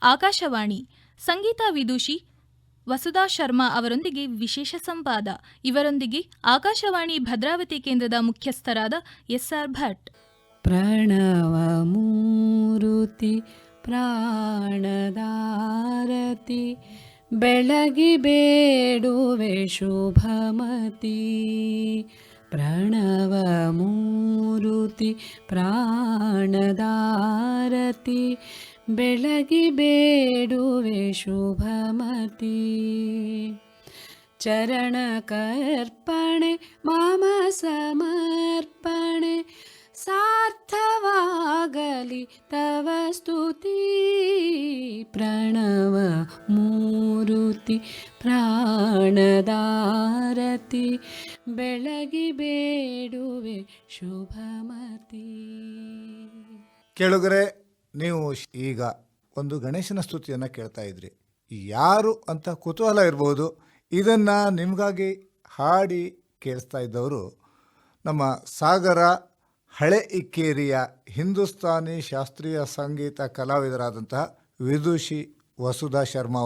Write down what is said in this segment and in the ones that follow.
ಆಕಾಶವಾಣಿ ಸಂಗೀತ ವಿದೂಷಿ ವಸುಧಾ ಶರ್ಮಾ ಅವರೊಂದಿಗೆ ವಿಶೇಷ ಸಂವಾದ. ಇವರೊಂದಿಗೆ ಆಕಾಶವಾಣಿ ಭದ್ರಾವತಿ ಕೇಂದ್ರದ ಮುಖ್ಯಸ್ಥರಾದ ಎಸ್ಆರ್ ಭಟ್. ಪ್ರಣವ ಮೂರುತಿ ಪ್ರಾಣದಾರತಿ ಬೆಳಗಿ ಬೇಡುವೆ ಶುಭಮತಿ. ಪ್ರಣವ ಮೂರುತಿ ಪ್ರಾಣದಾರತಿ ಬೆಳಗಿ ಬೇಡುವೆ ಶುಭಮತಿ. ಚರಣ ಕರ್ಪಣೆ ಮಮ ಸಮರ್ಪಣೆ ಸಾರ್ಥವಾಗಲಿ ತವ ಸ್ತುತಿ. ಪ್ರಣವ ಮೂರುತಿ ಪ್ರಾಣದಾರತಿ ಬೆಳಗಿ ಬೇಡುವೆ ಶುಭಮತಿ. ಕೇಳುಗರೆ, ನೀವು ಈಗ ಒಂದು ಗಣೇಶನ ಸ್ತುತಿಯನ್ನು ಕೇಳ್ತಾ ಇದ್ರಿ. ಯಾರು ಅಂತ ಕುತೂಹಲ ಇರ್ಬೋದು. ಇದನ್ನು ನಿಮಗಾಗಿ ಹಾಡಿ ಕೇಳಿಸ್ತಾ ಇದ್ದವರು ನಮ್ಮ ಸಾಗರ ಹಳೆ ಇಕ್ಕೇರಿಯ ಹಿಂದೂಸ್ತಾನಿ ಶಾಸ್ತ್ರೀಯ ಸಂಗೀತ ಕಲಾವಿದರಾದಂತಹ ವಿದೂಷಿ ವಸುಧಾ ಶರ್ಮಾ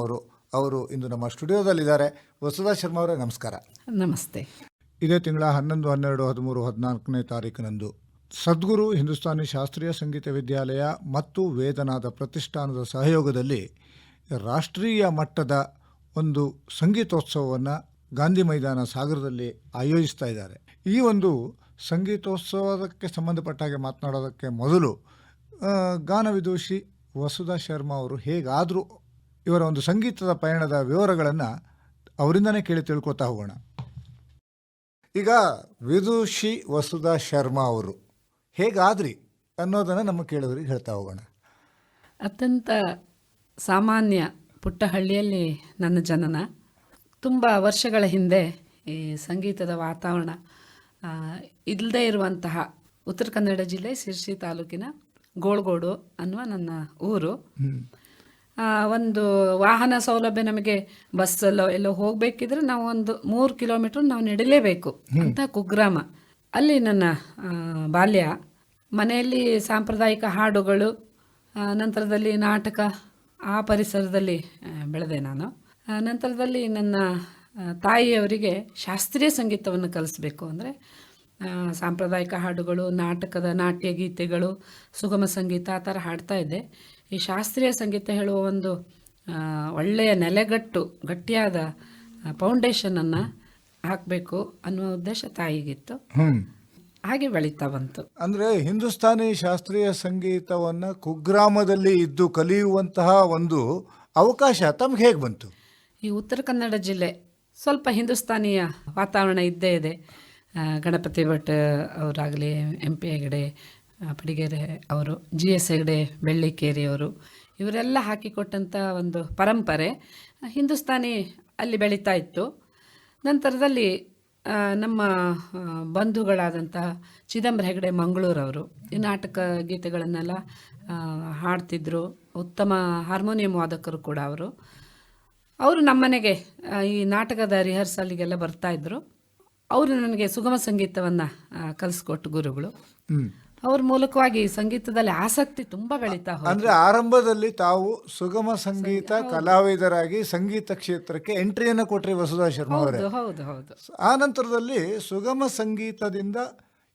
ಅವರು ಇಂದು ನಮ್ಮ ಸ್ಟುಡಿಯೋದಲ್ಲಿದ್ದಾರೆ. ವಸುಧಾ ಶರ್ಮಾ ಅವರೇ, ನಮಸ್ಕಾರ. ನಮಸ್ತೆ. ಇದೇ ತಿಂಗಳ 11, 12, 13, 14ನೇ ತಾರೀಕಿನಂದು ಸದ್ಗುರು ಹಿಂದೂಸ್ತಾನಿ ಶಾಸ್ತ್ರೀಯ ಸಂಗೀತ ವಿದ್ಯಾಲಯ ಮತ್ತು ವೇದನಾದ ಪ್ರತಿಷ್ಠಾನದ ಸಹಯೋಗದಲ್ಲಿ ರಾಷ್ಟ್ರೀಯ ಮಟ್ಟದ ಒಂದು ಸಂಗೀತೋತ್ಸವವನ್ನು ಗಾಂಧಿ ಮೈದಾನ ಸಾಗರದಲ್ಲಿ ಆಯೋಜಿಸ್ತಾ ಇದ್ದಾರೆ. ಈ ಒಂದು ಸಂಗೀತೋತ್ಸವಕ್ಕೆ ಸಂಬಂಧಪಟ್ಟ ಹಾಗೆ ಮಾತನಾಡೋದಕ್ಕೆ ಮೊದಲು ಗಾನ ವಿದೂಷಿ ವಸುಧಾ ಶರ್ಮಾ ಅವರು ಹೇಗಾದರೂ ಇವರ ಒಂದು ಸಂಗೀತದ ಪಯಣದ ವಿವರಗಳನ್ನು ಅವರಿಂದನೇ ಕೇಳಿ ತಿಳ್ಕೊತಾ ಹೋಗೋಣ. ಈಗ ವಿದೂಷಿ ವಸುಧಾ ಶರ್ಮಾ ಅವರು ಹೇಗಾದ್ರಿ ಅನ್ನೋದನ್ನು ನಮ್ಮ ಕೇಳೋರಿಗೆ ಹೇಳ್ತಾ ಹೋಗೋಣ. ಅತ್ಯಂತ ಸಾಮಾನ್ಯ ಪುಟ್ಟ ಹಳ್ಳಿಯಲ್ಲಿ ನನ್ನ ಜನನ. ತುಂಬ ವರ್ಷಗಳ ಹಿಂದೆ ಈ ಸಂಗೀತದ ವಾತಾವರಣ ಇಲ್ಲದೇ ಇರುವಂತಹ ಉತ್ತರ ಕನ್ನಡ ಜಿಲ್ಲೆ ಶಿರ್ಸಿ ತಾಲೂಕಿನ ಗೋಳ್ಗೋಡು ಅನ್ನುವ ನನ್ನ ಊರು. ಒಂದು ವಾಹನ ಸೌಲಭ್ಯ ನಮಗೆ ಬಸ್ಸಲ್ಲೋ ಎಲ್ಲೋ ಹೋಗಬೇಕಿದ್ರೆ ನಾವು ಒಂದು 3 ಕಿಲೋಮೀಟ್ರ್ ನಾವು ನಡಿಲೇಬೇಕು ಅಂತ ಕುಗ್ರಾಮ. ಅಲ್ಲಿ ನನ್ನ ಬಾಲ್ಯ. ಮನೆಯಲ್ಲಿ ಸಾಂಪ್ರದಾಯಿಕ ಹಾಡುಗಳು, ನಂತರದಲ್ಲಿ ನಾಟಕ, ಆ ಪರಿಸರದಲ್ಲಿ ಬೆಳೆದೆ ನಾನು. ನಂತರದಲ್ಲಿ ನನ್ನ ತಾಯಿಯವರಿಗೆ ಶಾಸ್ತ್ರೀಯ ಸಂಗೀತವನ್ನು ಕಲಿಸ್ಬೇಕು ಅಂದರೆ ಸಾಂಪ್ರದಾಯಿಕ ಹಾಡುಗಳು, ನಾಟಕದ ನಾಟ್ಯ ಗೀತೆಗಳು, ಸುಗಮ ಸಂಗೀತ ಆ ಥರ ಹಾಡ್ತಾ ಇದ್ದೆ. ಈ ಶಾಸ್ತ್ರೀಯ ಸಂಗೀತ ಹೇಳುವ ಒಂದು ಒಳ್ಳೆಯ ಗಟ್ಟಿಯಾದ ಫೌಂಡೇಶನನ್ನು ಹಾಕಬೇಕು ಅನ್ನುವ ಉದ್ದೇಶ ತಾಯಿಗಿತ್ತು. ಹಾಗೆ ಬೆಳೀತಾ ಬಂತು. ಅಂದರೆ ಹಿಂದೂಸ್ತಾನಿ ಶಾಸ್ತ್ರೀಯ ಸಂಗೀತವನ್ನು ಕುಗ್ರಾಮದಲ್ಲಿ ಇದ್ದು ಕಲಿಯುವಂತಹ ಒಂದು ಅವಕಾಶ ತಮ್ಗೆ ಹೇಗೆ ಬಂತು? ಈ ಉತ್ತರ ಕನ್ನಡ ಜಿಲ್ಲೆ ಸ್ವಲ್ಪ ಹಿಂದೂಸ್ತಾನಿಯ ವಾತಾವರಣ ಇದ್ದೇ ಇದೆ. ಗಣಪತಿ ಭಟ್ ಅವರಾಗಲಿ, MP ಹೆಗಡೆ, ಪಡಿಗೆರೆ ಅವರು, GS ಹೆಗಡೆ, ಬೆಳ್ಳಿಕೇರಿಯವರು, ಇವರೆಲ್ಲ ಹಾಕಿಕೊಟ್ಟಂಥ ಒಂದು ಪರಂಪರೆ ಹಿಂದೂಸ್ತಾನಿ ಅಲ್ಲಿ ಬೆಳೀತಾ ಇತ್ತು. ನಂತರದಲ್ಲಿ ನಮ್ಮ ಬಂಧುಗಳಾದಂತಹ ಚಿದಂಬರ ಹೆಗಡೆ ಮಂಗಳೂರವರು ಈ ನಾಟಕ ಗೀತೆಗಳನ್ನೆಲ್ಲ ಹಾಡ್ತಿದ್ರು. ಉತ್ತಮ ಹಾರ್ಮೋನಿಯಂ ವಾದಕರು ಕೂಡ ಅವರು ನಮ್ಮನೆಗೆ ಈ ನಾಟಕದ ರಿಹರ್ಸಲ್ಗೆಲ್ಲ ಬರ್ತಾಯಿದ್ರು. ಅವರು ನನಗೆ ಸುಗಮ ಸಂಗೀತವನ್ನು ಕಲಿಸ್ಕೊಟ್ಟು ಗುರುಗಳು. ಅವ್ರ ಮೂಲಕವಾಗಿ ಸಂಗೀತದಲ್ಲಿ ಆಸಕ್ತಿ ತುಂಬ ಬೆಳೀತಾ ಹೋಯ್ತು. ಅಂದರೆ ಆರಂಭದಲ್ಲಿ ತಾವು ಸುಗಮ ಸಂಗೀತ ಕಲಾವಿದರಾಗಿ ಸಂಗೀತ ಕ್ಷೇತ್ರಕ್ಕೆ ಎಂಟ್ರಿಯನ್ನು ಕೊಟ್ರಿ ವಸುಧಾ ಶರ್ಮಾ ಅವರೇ. ಹೌದು. ಆ ನಂತರದಲ್ಲಿ ಸುಗಮ ಸಂಗೀತದಿಂದ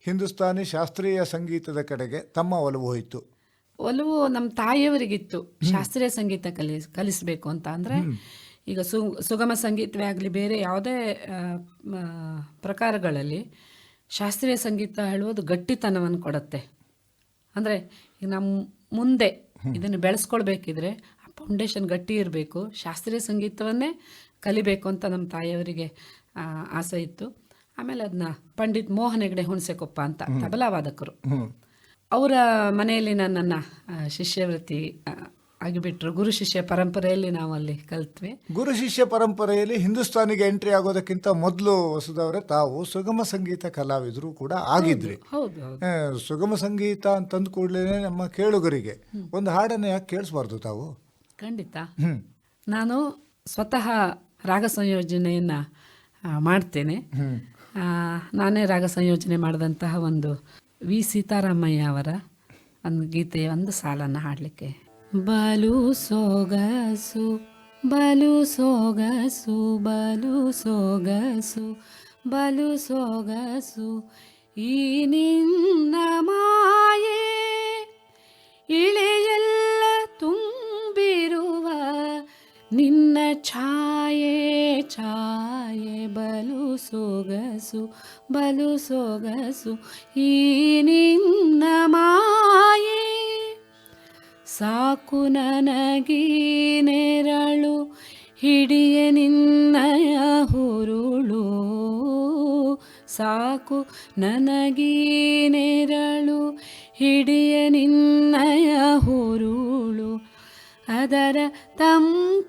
ಹಿಂದೂಸ್ತಾನಿ ಶಾಸ್ತ್ರೀಯ ಸಂಗೀತದ ಕಡೆಗೆ ತಮ್ಮ ಒಲವು ಹೋಯಿತು. ಒಲವು ನಮ್ಮ ತಾಯಿಯವರಿಗಿತ್ತು ಶಾಸ್ತ್ರೀಯ ಸಂಗೀತ ಕಲಿಸಬೇಕು ಅಂತ. ಅಂದರೆ ಈಗ ಸುಗಮ ಸಂಗೀತವೇ ಆಗಲಿ, ಬೇರೆ ಯಾವುದೇ ಪ್ರಕಾರಗಳಲ್ಲಿ ಶಾಸ್ತ್ರೀಯ ಸಂಗೀತ ಹೇಳುವುದು ಗಟ್ಟಿತನವನ್ನು ಕೊಡುತ್ತೆ. ಅಂದರೆ ಈಗ ನಮ್ಮ ಮುಂದೆ ಇದನ್ನು ಬೆಳೆಸ್ಕೊಳ್ಬೇಕಿದ್ರೆ ಆ ಫೌಂಡೇಶನ್ ಗಟ್ಟಿ ಇರಬೇಕು, ಶಾಸ್ತ್ರೀಯ ಸಂಗೀತವನ್ನೇ ಕಲಿಬೇಕು ಅಂತ ನಮ್ಮ ತಾಯಿಯವರಿಗೆ ಆಸೆ ಇತ್ತು. ಆಮೇಲೆ ಅದನ್ನ ಪಂಡಿತ್ ಮೋಹನ್ ಹೆಗಡೆ ಹುಣಸೆಕೊಪ್ಪ ಅಂತ ತಬಲಾವಾದಕರು, ಅವರ ಮನೆಯಲ್ಲಿ ನನ್ನನ್ನು ಶಿಷ್ಯವೃತ್ತಿ ಆಗಿಬಿಟ್ರು. ಗುರು ಶಿಷ್ಯ ಪರಂಪರೆಯಲ್ಲಿ ನಾವು ಅಲ್ಲಿ ಕಲ್ತ್ವಿ. ಗುರು ಶಿಷ್ಯ ಪರಂಪರೆಯಲ್ಲಿ ಹಿಂದೂಸ್ತಾನಿಗೆ ಎಂಟ್ರಿ ಆಗೋದಕ್ಕಿಂತ ಮೊದಲು ವಸುಧಾ ತಾವು ಸುಗಮ ಸಂಗೀತ ಕಲಾವಿದರು ಕೂಡ ಆಗಿದ್ರಿ. ಹೌದು. ಸುಗಮ ಸಂಗೀತ ಅಂತಂದ ಕೂಡಲೇ ನಮ್ಮ ಕೇಳುಗರಿಗೆ ಒಂದು ಹಾಡನ್ನು ಯಾಕೆ ಕೇಳಿಸ್ಬಾರ್ದು ತಾವು? ಖಂಡಿತ. ನಾನು ಸ್ವತಃ ರಾಗ ಸಂಯೋಜನೆಯನ್ನು ಮಾಡ್ತೇನೆ. ನಾನೇ ರಾಗ ಸಂಯೋಜನೆ ಮಾಡಿದಂತಹ ಒಂದು ವಿ ಸೀತಾರಾಮಯ್ಯ ಅವರ ಒಂದು ಗೀತೆಯ ಒಂದು ಸಾಲನ್ನು ಹಾಡಲಿಕ್ಕೆ ಬಲು ಸೊಗಸು ಬಲು ಸೊಗಸು ಬಲು ಸೊಗಸು ಬಲು ಸೊಗಸು ಈ ನಿನ್ನ ಮಾಯೆ ಇಳೆಯೆಲ್ಲ ತುಂಬಿರುವ ನಿನ್ನ ಛಾಯೆ ಛಾಯೆ ಬಲು ಸೊಗಸು ಬಲು ಸೊಗಸು ಈ ನಿನ್ನ ಮಾಯೆ ಸಾಕು ನನಗೀ ನೆರಳು ಹಿಡಿಯ ನಿನ್ನಯ ಹುರುಳು ಸಾಕು ನನಗೀ ನೆರಳು ಹಿಡಿಯ ನಿನ್ನಯ ಹುರುಳು ಅದರ ತಂಪಿಂಪಿನಲ್ಲಿ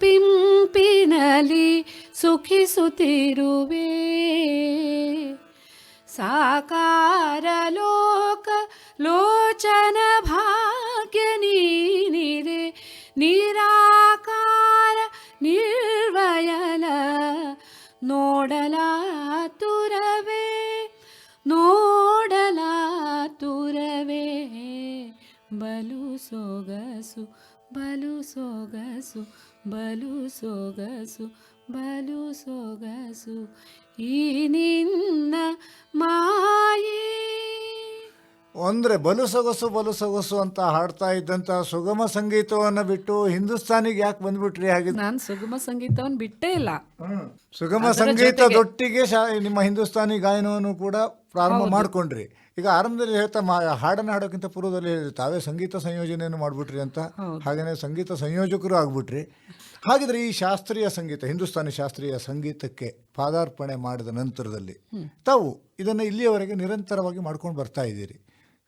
ಸುಖಿಸುತ್ತಿರುವೆ ಸಾಕಾರ ಲೋಕ ಲೋಚನ ಭಾಗ್ಯ ನೀನಿರೆ ನಿರಾಕಾರ ನಿರ್ವಯಲ ನೋಡಲಾತುರವೇ ನೋಡಲಾತುರವೇ ಬಲು ಸೊಗಸು ಬಲು ಸೊಗಸು ಬಲು ಸೊಗಸು ಬಲು ಸೊಗಸು ಈ ನಿನ್ನ ಮಾಯೆ. ಅಂದರೆ ಬಲು ಸೊಗಸು ಅಂತ ಹಾಡ್ತಾ ಇದ್ದಂಥ ಸುಗಮ ಸಂಗೀತವನ್ನು ಬಿಟ್ಟು ಹಿಂದೂಸ್ತಾನಿಗೆ ಯಾಕೆ ಬಂದ್ಬಿಟ್ರಿ? ಹಾಗೆ ನಾನು ಸುಗಮ ಸಂಗೀತವನ್ನು ಬಿಟ್ಟೇ ಇಲ್ಲ. ಸುಗಮ ಸಂಗೀತದೊಟ್ಟಿಗೆ ನಿಮ್ಮ ಹಿಂದೂಸ್ತಾನಿ ಗಾಯನವನ್ನು ಕೂಡ ಪ್ರಾರಂಭ ಮಾಡ್ಕೊಂಡ್ರಿ. ಈಗ ಆರಂಭದಲ್ಲಿ ಹೇಳ್ತಾ ಹಾಡನ್ನು ಹಾಡೋಕ್ಕಿಂತ ಪೂರ್ವದಲ್ಲಿ ಹೇಳಿದ್ರಿ ತಾವೇ ಸಂಗೀತ ಸಂಯೋಜನೆಯನ್ನು ಮಾಡಿಬಿಟ್ರಿ ಅಂತ. ಹಾಗೆಯೇ ಸಂಗೀತ ಸಂಯೋಜಕರು ಆಗ್ಬಿಟ್ರಿ. ಹಾಗಿದ್ರೆ ಈ ಶಾಸ್ತ್ರೀಯ ಸಂಗೀತ ಹಿಂದೂಸ್ತಾನಿ ಶಾಸ್ತ್ರೀಯ ಸಂಗೀತಕ್ಕೆ ಪಾದಾರ್ಪಣೆ ಮಾಡಿದ ನಂತರದಲ್ಲಿ ತಾವು ಇದನ್ನು ಇಲ್ಲಿಯವರೆಗೆ ನಿರಂತರವಾಗಿ ಮಾಡ್ಕೊಂಡು ಬರ್ತಾ ಇದ್ದೀರಿ.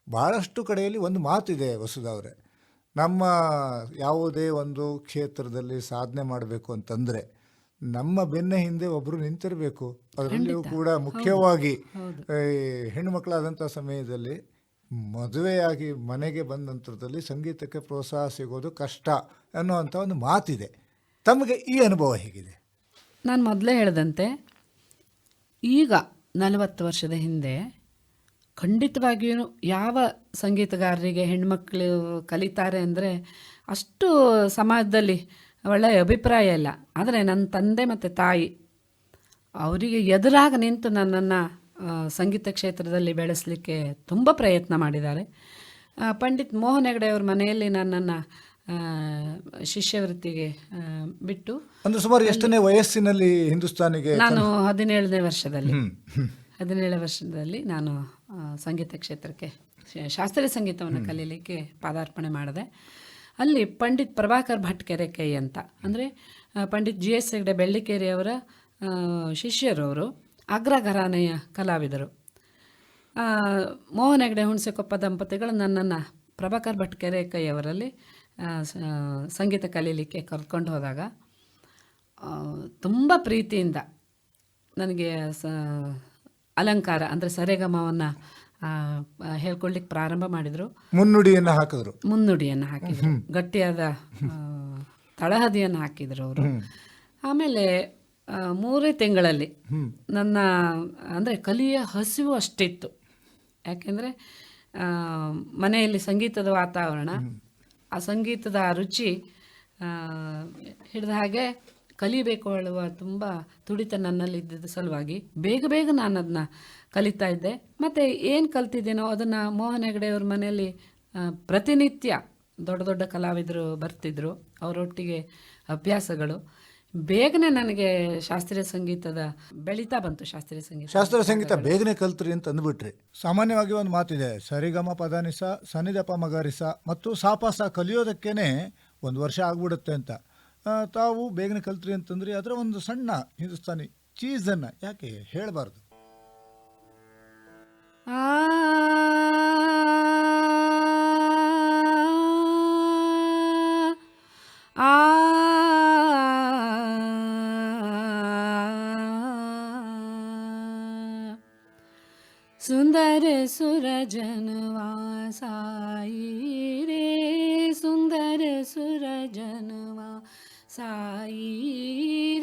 ಭಾಳಷ್ಟು ಕಡೆಯಲ್ಲಿ ಒಂದು ಮಾತಿದೆ ವಸುಧಾ ಅವರೇ, ನಮ್ಮ ಯಾವುದೇ ಒಂದು ಕ್ಷೇತ್ರದಲ್ಲಿ ಸಾಧನೆ ಮಾಡಬೇಕು ಅಂತಂದರೆ ನಮ್ಮ ಬೆನ್ನ ಹಿಂದೆ ಒಬ್ಬರು ನಿಂತಿರಬೇಕು. ಅದರಲ್ಲಿಯೂ ಕೂಡ ಮುಖ್ಯವಾಗಿ ಹೆಣ್ಣುಮಕ್ಕಳಾದಂಥ ಸಮಯದಲ್ಲಿ ಮದುವೆಯಾಗಿ ಮನೆಗೆ ಬಂದ ನಂತರದಲ್ಲಿ ಸಂಗೀತಕ್ಕೆ ಪ್ರೋತ್ಸಾಹ ಸಿಗೋದು ಕಷ್ಟ ಅನ್ನುವಂಥ ಒಂದು ಮಾತಿದೆ. ತಮಗೆ ಈ ಅನುಭವ ಹೇಗಿದೆ? ನಾನು ಮೊದಲೇ ಹೇಳಿದಂತೆ ಈಗ 40 ವರ್ಷದ ಹಿಂದೆ ಖಂಡಿತವಾಗಿಯೂ ಯಾವ ಸಂಗೀತಗಾರರಿಗೆ ಹೆಣ್ಮಕ್ಳು ಕಲಿತಾರೆ ಅಂದರೆ ಅಷ್ಟು ಸಮಾಜದಲ್ಲಿ ಒಳ್ಳೆಯ ಅಭಿಪ್ರಾಯ ಇಲ್ಲ. ಆದರೆ ನನ್ನ ತಂದೆ ಮತ್ತು ತಾಯಿ ಅವರಿಗೆ ಎದುರಾಗ ನಿಂತು ನನ್ನನ್ನು ಸಂಗೀತ ಕ್ಷೇತ್ರದಲ್ಲಿ ಬೆಳೆಸಲಿಕ್ಕೆ ತುಂಬ ಪ್ರಯತ್ನ ಮಾಡಿದ್ದಾರೆ. ಪಂಡಿತ್ ಮೋಹನ್ ಹೆಗಡೆ ಅವ್ರ ಮನೆಯಲ್ಲಿ ನನ್ನನ್ನು ಶಿಷ್ಯವೃತ್ತಿಗೆ ಬಿಟ್ಟು ಅಂದರೆ ಸುಮಾರು ಎಷ್ಟನೇ ವಯಸ್ಸಿನಲ್ಲಿ ಹಿಂದೂಸ್ತಾನಿಗೆ? ನಾನು 17ನೇ ವರ್ಷದಲ್ಲಿ ನಾನು ಸಂಗೀತ ಕ್ಷೇತ್ರಕ್ಕೆ ಶಾಸ್ತ್ರೀಯ ಸಂಗೀತವನ್ನು ಕಲೀಲಿಕ್ಕೆ ಪಾದಾರ್ಪಣೆ ಮಾಡಿದೆ. ಅಲ್ಲಿ ಪಂಡಿತ್ ಪ್ರಭಾಕರ್ ಭಟ್ ಕೆರೆಕೈ ಅಂತ, ಅಂದರೆ ಪಂಡಿತ್ GS ಹೆಗಡೆ ಬೆಳ್ಳಿಕೇರಿಯವರ ಶಿಷ್ಯರವರು, ಅಗ್ರ ಘರಾನೆಯ ಕಲಾವಿದರು. ಮೋಹನ್ ಹೆಗಡೆ ಹುಣಸೆಕೊಪ್ಪ ದಂಪತಿಗಳು ನನ್ನನ್ನು ಪ್ರಭಾಕರ್ ಭಟ್ ಕೆರೆಕೈ ಅವರಲ್ಲಿ ಸಂಗೀತ ಕಲೀಲಿಕ್ಕೆ ಕರ್ಕೊಂಡು ಹೋದಾಗ ತುಂಬ ಪ್ರೀತಿಯಿಂದ ನನಗೆ ಅಲಂಕಾರ ಅಂದರೆ ಸರೆಗಮವನ್ನು ಹೇಳ್ಕೊಳ್ಲಿಕ್ಕೆ ಪ್ರಾರಂಭ ಮಾಡಿದರು. ಮುನ್ನುಡಿಯನ್ನು ಹಾಕಿದ್ರು, ಗಟ್ಟಿಯಾದ ತಳಹದಿಯನ್ನು ಹಾಕಿದರು ಅವರು. ಆಮೇಲೆ 3 ತಿಂಗಳಲ್ಲಿ ನನ್ನ ಅಂದರೆ ಕಲಿಯ ಹಸಿವು ಅಷ್ಟಿತ್ತು. ಯಾಕೆಂದರೆ ಮನೆಯಲ್ಲಿ ಸಂಗೀತದ ವಾತಾವರಣ, ಆ ಸಂಗೀತದ ರುಚಿ ಹಿಡಿದ ಹಾಗೆ ಕಲಿಬೇಕು ಹೇಳುವ ತುಂಬ ತುಡಿತ ನನ್ನಲ್ಲಿ ಇದ್ದಿದ್ದ ಸಲುವಾಗಿ ಬೇಗ ನಾನು ಅದನ್ನ ಕಲಿತಾ ಇದ್ದೆ. ಮತ್ತು ಏನು ಕಲ್ತಿದ್ದೇನೋ ಅದನ್ನು ಮೋಹನ್ ಹೆಗಡೆ ಅವ್ರ ಮನೆಯಲ್ಲಿ ಪ್ರತಿನಿತ್ಯ ದೊಡ್ಡ ಕಲಾವಿದರು ಬರ್ತಿದ್ರು, ಅವರೊಟ್ಟಿಗೆ ಅಭ್ಯಾಸಗಳು. ಬೇಗನೆ ನನಗೆ ಶಾಸ್ತ್ರೀಯ ಸಂಗೀತದ ಬೆಳೀತಾ ಬಂತು. ಶಾಸ್ತ್ರೀಯ ಸಂಗೀತ ಬೇಗನೆ ಕಲ್ತ್ರಿ ಅಂತ ಅಂದ್ಬಿಟ್ರಿ. ಸಾಮಾನ್ಯವಾಗಿ ಒಂದು ಮಾತಿದೆ, ಸರಿಗಮ ಪದನಿಸ ಸನಿದಪ ಮಗರಿಸ ಮತ್ತು ಸಾಪಾಸ ಕಲಿಯೋದಕ್ಕೇನೆ 1 ವರ್ಷ ಆಗ್ಬಿಡುತ್ತೆ ಅಂತ. ತಾವು ಬೇಗನೆ ಕಲ್ತ್ರಿ ಅಂತಂದ್ರಿ. ಅದರ ಒಂದು ಸಣ್ಣ ಹಿಂದೂಸ್ತಾನಿ ಚೀಸನ್ನು ಯಾಕೆ ಹೇಳಬಾರ್ದು? ಸುಂದರ ಸುರಜನವಾ ಸಾಯಿ ರೇ, ಸುಂದರ ಸುರಜನವಾ ಸಾಯಿ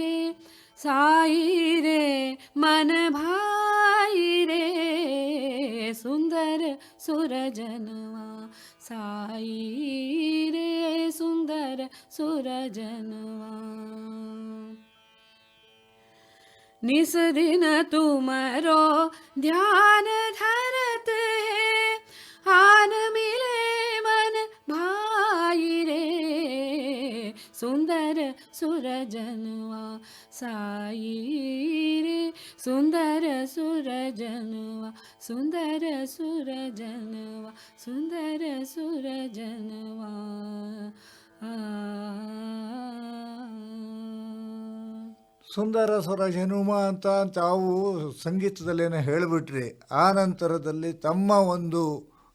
ರೇ, ಸಾಯಿ ರೇ ಮನ ಭಾಯಿ ರೇ, ಸುಂದರ ಸುರಜನವಾ ಸಾಯಿ ರೇ ಸುಂದರ ಸುರಜನವಾ निस दिन तुमरो ध्यान धरत है आन मिले मन भाई रे सुंदर सुरजनवा साई रे सुंदर सुरजनवा सुंदर सुरजनवा सुंदर सुरजनवा ಸುಂದರ ಸ್ವರ ಜನುಮ ಅಂತ ತಾವು ಸಂಗೀತದಲ್ಲೇನೋ ಹೇಳಿಬಿಟ್ರಿ. ಆ ನಂತರದಲ್ಲಿ ತಮ್ಮ ಒಂದು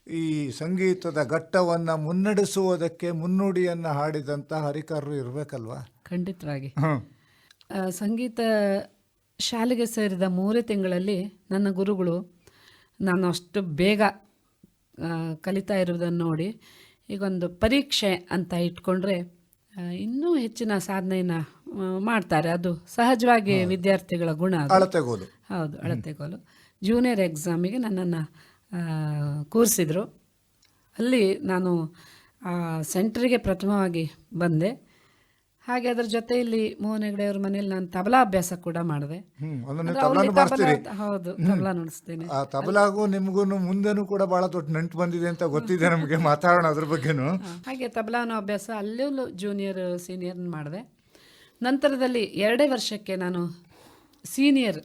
ಈ ಸಂಗೀತದ ಘಟ್ಟವನ್ನು ಮುನ್ನಡೆಸುವುದಕ್ಕೆ ಮುನ್ನುಡಿಯನ್ನು ಹಾಡಿದಂಥ ಹರಿಕಾರರು ಇರಬೇಕಲ್ವಾ? ಖಂಡಿತವಾಗಿ. ಸಂಗೀತ ಶಾಲೆಗೆ ಸೇರಿದ 3 ತಿಂಗಳಲ್ಲಿ ನನ್ನ ಗುರುಗಳು ನಾನು ಅಷ್ಟು ಬೇಗ ಕಲಿತಾ ಇರುವುದನ್ನು ನೋಡಿ ಈಗೊಂದು ಪರೀಕ್ಷೆ ಅಂತ ಇಟ್ಕೊಂಡ್ರೆ ಇನ್ನೂ ಹೆಚ್ಚಿನ ಸಾಧನೆಯನ್ನು ಮಾಡ್ತಾರೆ. ಅದು ಸಹಜವಾಗಿ ವಿದ್ಯಾರ್ಥಿಗಳ ಗುಣ. ಅಳತೆಗೋಲು. ಹೌದು, ಅಳತೆಗೋಲು. ಜೂನಿಯರ್ ಎಕ್ಸಾಮಿಗೆ ನನ್ನನ್ನು ಕೂರಿಸಿದ್ರು. ಅಲ್ಲಿ ನಾನು ಸೆಂಟ್ರಿಗೆ ಪ್ರಥಮವಾಗಿ ಬಂದೆ. ಹಾಗೆ ಅದರ ಜೊತೆಯಲ್ಲಿ ಮೋಹನ್ ಹೆಗಡೆ ಅವ್ರ ಮನೇಲಿ ನಾನು ತಬಲಾ ಅಭ್ಯಾಸ ಕೂಡ ಮಾಡಿದೆ. ಹೌದು, ತಬಲಾ ನುಡಿಸ್ತೇನೆ. ಆ ತಬಲಾಗೂ ನಿಮಗೂ ಮುಂದೆನೂ ಕೂಡ ಬಹಳ ದೊಡ್ಡ ನಂಟು ಬಂದಿದೆ ಅಂತ ಗೊತ್ತಿದೆ ನಮಗೆ. ಮಾತಾಡೋಣ ಅದ್ರ ಬಗ್ಗೆನೂ. ಹಾಗೆ ತಬಲಾನು ಅಭ್ಯಾಸ ಅಲ್ಲೂ ಜೂನಿಯರ್ ಸೀನಿಯರ್ ಮಾಡಿದೆ. ನಂತರದಲ್ಲಿ 2 ವರ್ಷಕ್ಕೆ ನಾನು ಸೀನಿಯರ್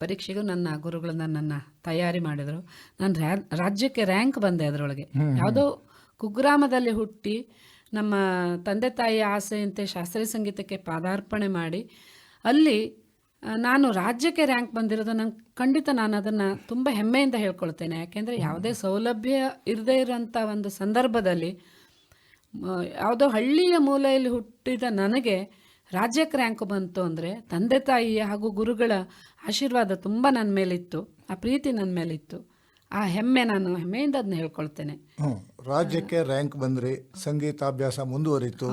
ಪರೀಕ್ಷೆಗೂ ನನ್ನ ಗುರುಗಳು ನನ್ನನ್ನು ತಯಾರಿ ಮಾಡಿದರು. ನಾನು ರಾಜ್ಯಕ್ಕೆ ರ್ಯಾಂಕ್ ಬಂದೆ. ಅದರೊಳಗೆ ಯಾವುದೋ ಕುಗ್ರಾಮದಲ್ಲಿ ಹುಟ್ಟಿ ನಮ್ಮ ತಂದೆ ತಾಯಿಯ ಆಸೆಯಂತೆ ಶಾಸ್ತ್ರೀಯ ಸಂಗೀತಕ್ಕೆ ಪಾದಾರ್ಪಣೆ ಮಾಡಿ ಅಲ್ಲಿ ನಾನು ರಾಜ್ಯಕ್ಕೆ ರ್ಯಾಂಕ್ ಬಂದಿರೋದು ನಾನು ಅದನ್ನು ತುಂಬ ಹೆಮ್ಮೆಯಿಂದ ಹೇಳ್ಕೊಳ್ತೇನೆ. ಯಾಕೆಂದರೆ ಯಾವುದೇ ಸೌಲಭ್ಯ ಇರದೇ ಇರೋಂಥ ಒಂದು ಸಂದರ್ಭದಲ್ಲಿ ಯಾವುದೋ ಹಳ್ಳಿಯ ಮೂಲೆಯಲ್ಲಿ ಹುಟ್ಟಿದ ನನಗೆ ರಾಜ್ಯಕ್ಕೆ ರ್ಯಾಂಕ್ ಬಂತು ಅಂದರೆ ತಂದೆ ತಾಯಿಯ ಹಾಗೂ ಗುರುಗಳ ಆಶೀರ್ವಾದ ತುಂಬ ನನ್ನ ಮೇಲಿತ್ತು, ಆ ಪ್ರೀತಿ ನನ್ನ ಮೇಲಿತ್ತು. ಆ ಹೆಮ್ಮೆ ನಾನು ಹೆಮ್ಮೆಯಿಂದ ಅದನ್ನ ಹೇಳ್ಕೊಳ್ತೇನೆ. ರಾಜ್ಯಕ್ಕೆ ರ್ಯಾಂಕ್ ಬಂದ್ರಿ, ಸಂಗೀತಾಭ್ಯಾಸ ಮುಂದುವರಿತು.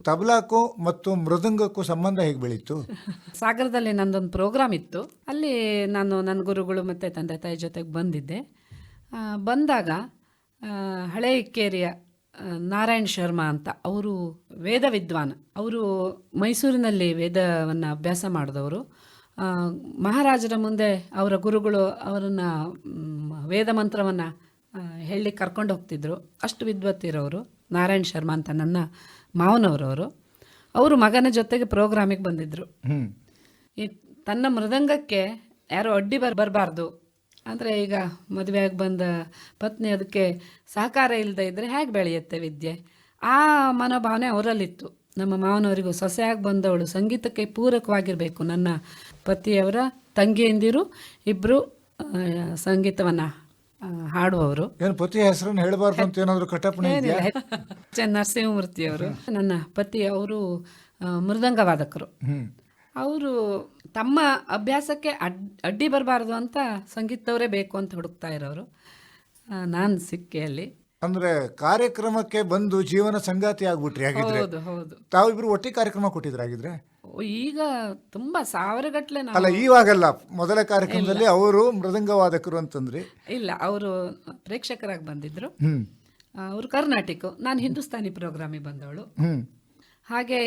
ತಬಲಾಕ್ಕೂ ಮತ್ತು ಮೃದಂಗಕ್ಕೂ ಸಂಬಂಧ ಹೇಗೆ ಬೆಳೀತು? ಸಾಗರದಲ್ಲಿ ನಂದೊಂದು ಪ್ರೋಗ್ರಾಮ್ ಇತ್ತು. ಅಲ್ಲಿ ನಾನು ನನ್ನ ಗುರುಗಳು ಮತ್ತು ತಂದೆ ತಾಯಿ ಜೊತೆಗೆ ಬಂದಿದ್ದೆ. ಬಂದಾಗ ಹಳೆ ಇಕ್ಕೇರಿಯ ನಾರಾಯಣ್ ಶರ್ಮಾ ಅಂತ, ಅವರು ವೇದ ವಿದ್ವಾನ್. ಅವರು ಮೈಸೂರಿನಲ್ಲಿ ವೇದವನ್ನು ಅಭ್ಯಾಸ ಮಾಡಿದವರು. ಮಹಾರಾಜರ ಮುಂದೆ ಅವರ ಗುರುಗಳು ಅವರನ್ನು ವೇದ ಮಂತ್ರವನ್ನು ಹೇಳಿ ಕರ್ಕೊಂಡು ಹೋಗ್ತಿದ್ರು. ಅಷ್ಟು ವಿದ್ವತ್ತಿರೋರು ನಾರಾಯಣ್ ಶರ್ಮಾ ಅಂತ ನನ್ನ ಮಾವನವರವರು. ಅವರು ಮಗನ ಜೊತೆಗೆ ಪ್ರೋಗ್ರಾಮಿಗೆ ಬಂದಿದ್ದರು. ಈ ತನ್ನ ಮೃದಂಗಕ್ಕೆ ಯಾರೋ ಅಡ್ಡಿ ಬರಬಾರ್ದು ಅಂದರೆ, ಈಗ ಮದುವೆಯಾಗಿ ಬಂದ ಪತ್ನಿ ಅದಕ್ಕೆ ಸಹಕಾರ ಇಲ್ಲದೆ ಇದ್ದರೆ ಹೇಗೆ ಬೆಳೆಯುತ್ತೆ ವಿದ್ಯೆ, ಆ ಮನೋಭಾವನೆ ಅವರಲ್ಲಿತ್ತು. ನಮ್ಮ ಮಾವನವರಿಗೂ ಸೊಸೆಯಾಗಿ ಬಂದವಳು ಸಂಗೀತಕ್ಕೆ ಪೂರಕವಾಗಿರಬೇಕು. ನನ್ನ ಪತಿಯವರ ತಂಗಿಯಂದಿರು ಇಬ್ಬರು ಸಂಗೀತವನ್ನು ಹಾಡುವವರು. ಏನು ಪತಿ ಹೆಸರನ್ನು ಹೇಳಬಾರ್ದು ಅಂತ ಏನಾದರೂ ಕಟ್ಟಪ್ಪಣೆ ಇದೆಯಾ? ನರಸಿಂಹಮೂರ್ತಿಯವರು ನನ್ನ ಪತಿ. ಅವರು ಮೃದಂಗವಾದಕರು. ಅವರು ತಮ್ಮ ಅಭ್ಯಾಸಕ್ಕೆ ಅಡ್ಡಿ ಬರಬಾರ್ದು ಅಂತ ಸಂಗೀತದವರೇ ಬೇಕು ಅಂತ ಹುಡುಕ್ತಾ ಇರೋರು. ನಾನು ಸಿಕ್ಕೆ ಅಲ್ಲಿ. ಅಂದ್ರೆ ಕಾರ್ಯಕ್ರಮಕ್ಕೆ ಬಂದು ಜೀವನ ಸಂಗಾತಿ ಆಗ್ಬಿಟ್ರಿ ಆಗಿದ್ರೆ? ಹೌದು ಹೌದು. ತಾವಿಬ್ರು ಒಟ್ಟಿಗೆ ಕಾರ್ಯಕ್ರಮ ಕೊಟ್ಟಿದ್ರಾಗಿದ್ರೆ? ಈಗ ತುಂಬಾ ಸಾವಿರಗಟ್ಲೆ. ಅಲ್ಲ, ಇವಾಗಲ್ಲ, ಮೊದಲ ಕಾರ್ಯಕ್ರಮದಲ್ಲಿ ಅವರು ಮೃದಂಗವಾದಕರು ಅಂತಂದ್ರಿ. ಇಲ್ಲ, ಅವರು ಪ್ರೇಕ್ಷಕರಾಗಿ ಬಂದಿದ್ರು. ಅವರು ಕರ್ನಾಟಕ, ನಾನು ಹಿಂದೂಸ್ತಾನಿ ಪ್ರೋಗ್ರಾಮಿಗೆ ಬಂದವಳು. ಹಾಗೆ